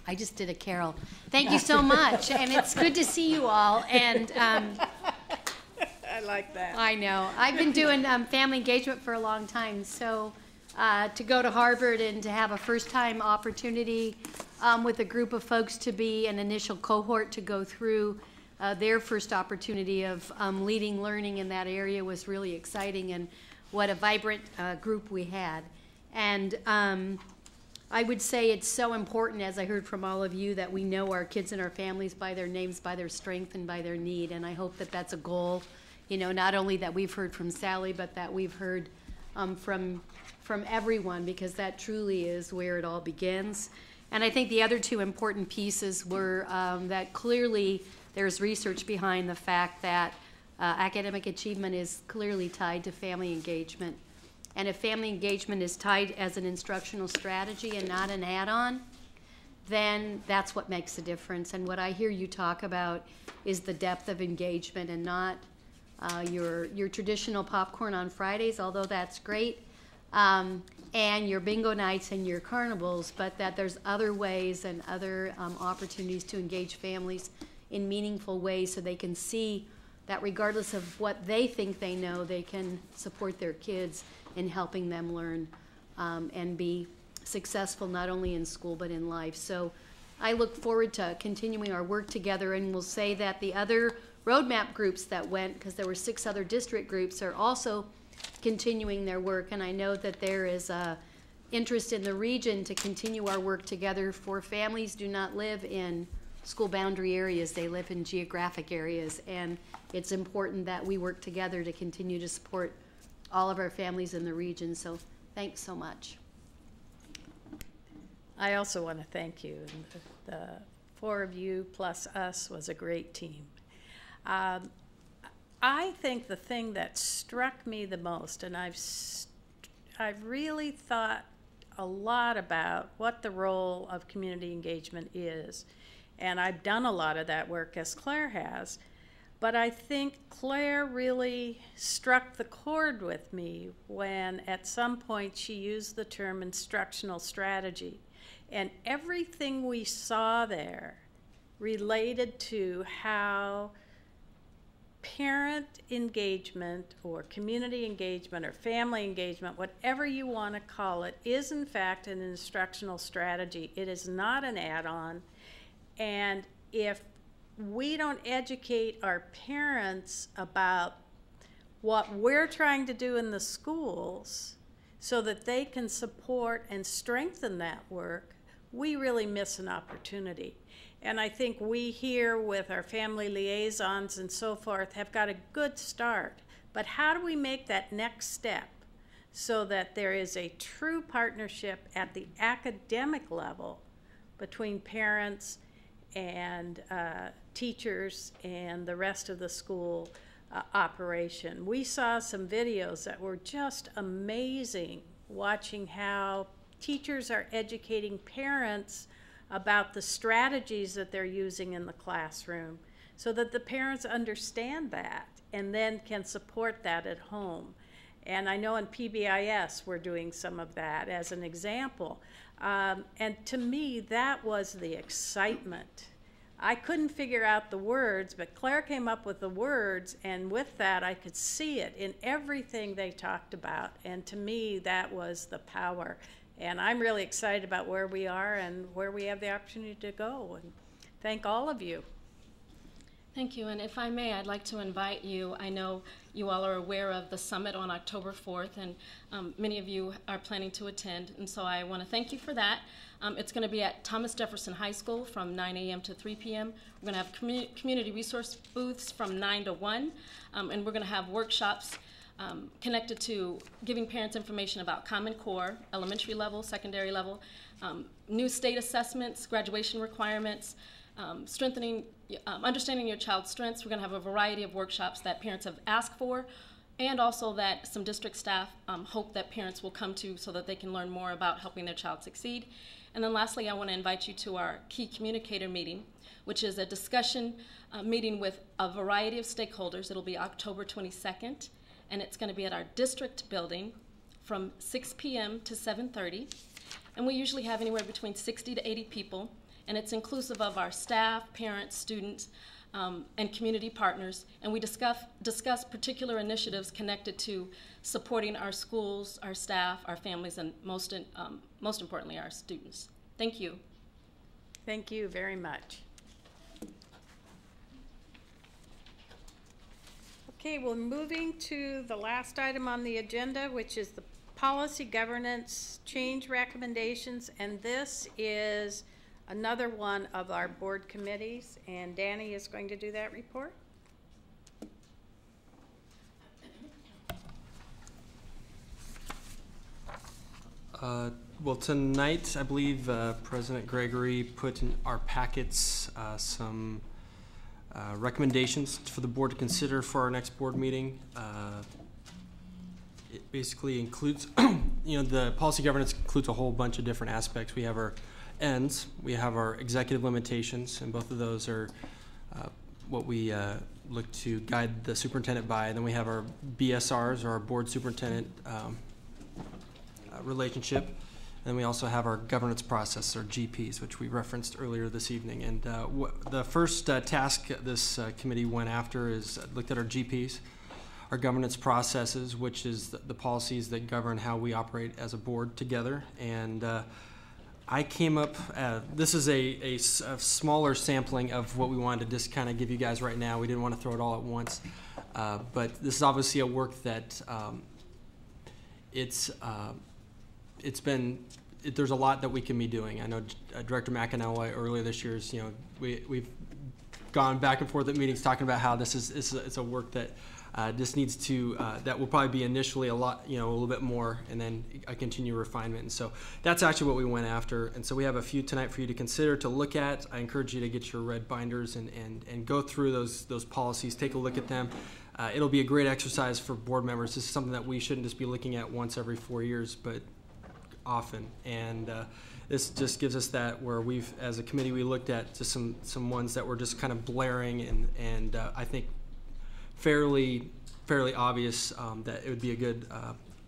Speaker 4: I just did a carol. Thank you so much, and it's good to see you all. And
Speaker 2: I like that.
Speaker 4: I know. I've been doing family engagement for a long time, so to go to Harvard and to have a first-time opportunity with a group of folks to be an initial cohort to go through their first opportunity of leading learning in that area was really exciting, and what a vibrant group we had. And I would say it's so important, as I heard from all of you, that we know our kids and our families by their names, by their strength, and by their need. And I hope that that's a goal, you know, not only that we've heard from Sally, but that we've heard from everyone, because that truly is where it all begins. And I think the other two important pieces were that clearly there's research behind the fact that academic achievement is clearly tied to family engagement. And if family engagement is tied as an instructional strategy and not an add-on, then that's what makes a difference. And what I hear you talk about is the depth of engagement and not your traditional popcorn on Fridays, although that's great, and your bingo nights and your carnivals, but that there's other ways and other opportunities to engage families in meaningful ways so they can see that regardless of what they think they know, they can support their kids in helping them learn and be successful not only in school but in life. So I look forward to continuing our work together, and we'll say that the other roadmap groups that went, because there were 6 other district groups, are also continuing their work, and I know that there is interest in the region to continue our work together, for families do not live in school boundary areas, they live in geographic areas, and it's important that we work together to continue to support all of our families in the region. So thanks so much.
Speaker 2: I also want to thank you. The 4 of you plus us was a great team. I think the thing that struck me the most, and I've really thought a lot about what the role of community engagement is, and I've done a lot of that work as Claire has, but I think Claire really struck the chord with me when at some point she used the term instructional strategy. And everything we saw there related to how parent engagement or community engagement or family engagement, whatever you want to call it, is in fact an instructional strategy. It is not an add-on. And if we don't educate our parents about what we're trying to do in the schools so that they can support and strengthen that work, we really miss an opportunity. And I think we here with our family liaisons and so forth have got a good start. But how do we make that next step so that there is a true partnership at the academic level between parents and teachers and the rest of the school operation? We saw some videos that were just amazing, watching how teachers are educating parents about the strategies that they're using in the classroom so that the parents understand that and then can support that at home. And I know in PBIS we're doing some of that as an example. And to me, that was the excitement. I couldn't figure out the words, but Claire came up with the words, and with that I could see it in everything they talked about. And to me, that was the power. And I'm really excited about where we are and where we have the opportunity to go. And thank all of you.
Speaker 15: Thank you, and if I may, I'd like to invite you. I know you all are aware of the summit on October 4th, and many of you are planning to attend, and so I want to thank you for that. It's going to be at Thomas Jefferson High School from 9 a.m. to 3 p.m. We're going to have community resource booths from 9 to 1, and we're going to have workshops connected to giving parents information about Common Core, elementary level, secondary level, new state assessments, graduation requirements, understanding your child's strengths. We're going to have a variety of workshops that parents have asked for, and also that some district staff hope that parents will come to so that they can learn more about helping their child succeed. And then lastly, I want to invite you to our key communicator meeting, which is a discussion meeting with a variety of stakeholders. It'll be October 22nd, and it's going to be at our district building from 6 p.m. to 7:30. And we usually have anywhere between 60 to 80 people. And it's inclusive of our staff, parents, students, and community partners. And we discuss particular initiatives connected to supporting our schools, our staff, our families, and most importantly, our students. Thank you.
Speaker 2: Thank you very much. Okay, well, moving to the last item on the agenda, which is the policy governance change recommendations. And this is another one of our board committees, and Danny is going to do that report.
Speaker 6: Well, tonight, I believe President Gregory put in our packets some recommendations for the board to consider for our next board meeting. It basically includes, the policy governance includes a whole bunch of different aspects. We have our ends, we have our executive limitations, and both of those are what we look to guide the superintendent by. And then we have our BSRs, or our board superintendent relationship. And we also have our governance process, or GPs, which we referenced earlier this evening. And the first task this committee went after is looked at our GPs, our governance processes, which is the policies that govern how we operate as a board together. And I came up, this is a smaller sampling of what we wanted to just kind of give you guys right now. We didn't want to throw it all at once. But this is obviously a work that there's a lot that we can be doing. I know Director McAnalloy earlier this year is, we've gone back and forth at meetings talking about how it's a work that just needs to, that will probably be initially a lot, a little bit more, and then a continued refinement. And so that's actually what we went after. And so we have a few tonight for you to consider, to look at. I encourage you to get your red binders and go through those policies, take a look at them. It'll be a great exercise for board members. This is something that we shouldn't just be looking at once every 4 years, but often. And this just gives us that, where we've, as a committee, we looked at just some ones that were just kind of blaring and I think fairly obvious that it would be a good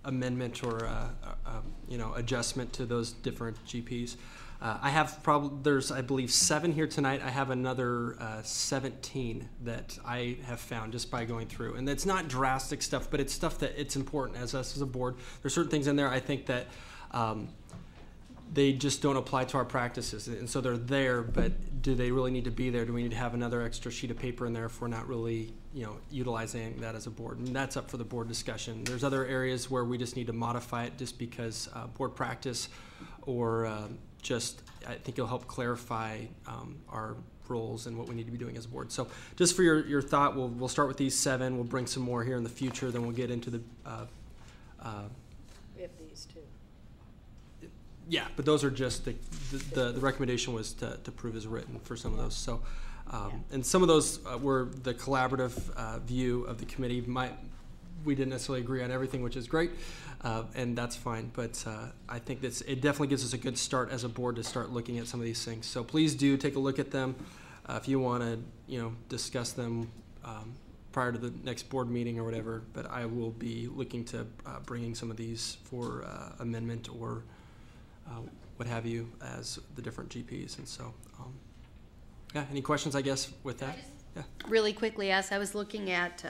Speaker 6: amendment or adjustment to those different GPs. I have there's, I believe, 7 here tonight. I have another 17 that I have found just by going through, and it's not drastic stuff, but it's stuff that it's important as us as a board. There's certain things in there I think that they just don't apply to our practices, and so they're there, but do they really need to be there? Do we need to have another extra sheet of paper in there if we're not really, utilizing that as a board? And that's up for the board discussion. There's other areas where we just need to modify it just because board practice, or I think it'll help clarify our roles and what we need to be doing as a board. So just for your thought, we'll start with these 7. We'll bring some more here in the future. Then we'll get into the.
Speaker 2: We have these too.
Speaker 6: Yeah, but those are just the recommendation was to prove as written for some of those. So, and some of those were the collaborative view of the committee. We didn't necessarily agree on everything, which is great, and that's fine. But I think it definitely gives us a good start as a board to start looking at some of these things. So please do take a look at them. If you want to, discuss them, prior to the next board meeting or whatever, but I will be looking to bringing some of these for amendment or what have you as the different GPs. And so, yeah, any questions, I guess, with that? Yeah.
Speaker 4: Really quickly, as I was looking at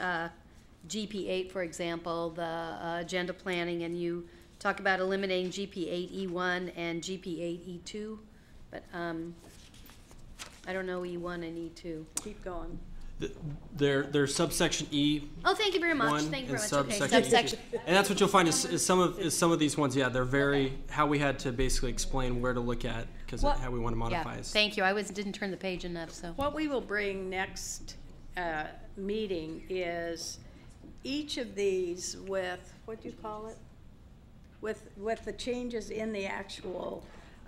Speaker 4: GP8, for example, the agenda planning, and you talk about eliminating GP8E1 and GP8E2, but I don't know E1 and E2.
Speaker 2: Keep going.
Speaker 6: There's subsection E.
Speaker 4: Oh, thank you very much.
Speaker 6: One
Speaker 4: Thank you
Speaker 6: and
Speaker 4: very much. Okay.
Speaker 6: subsection E2. And that's what you'll find is some of these ones. Yeah, they're very how we had to basically explain where to look at because how we want to modify.
Speaker 4: Yeah,
Speaker 6: is.
Speaker 4: thank you. I didn't turn the page enough. So
Speaker 2: What we will bring next meeting is each of these with, what do you call it? With the changes in the actual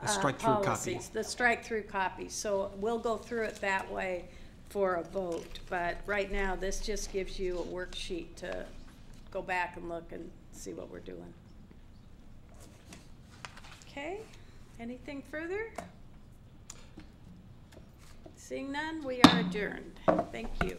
Speaker 6: strike-through
Speaker 2: policies,
Speaker 6: copy.
Speaker 2: the strike-through copies. So we'll go through it that way for a vote. But right now, this just gives you a worksheet to go back and look and see what we're doing. Okay, anything further? Seeing none, we are adjourned. Thank you.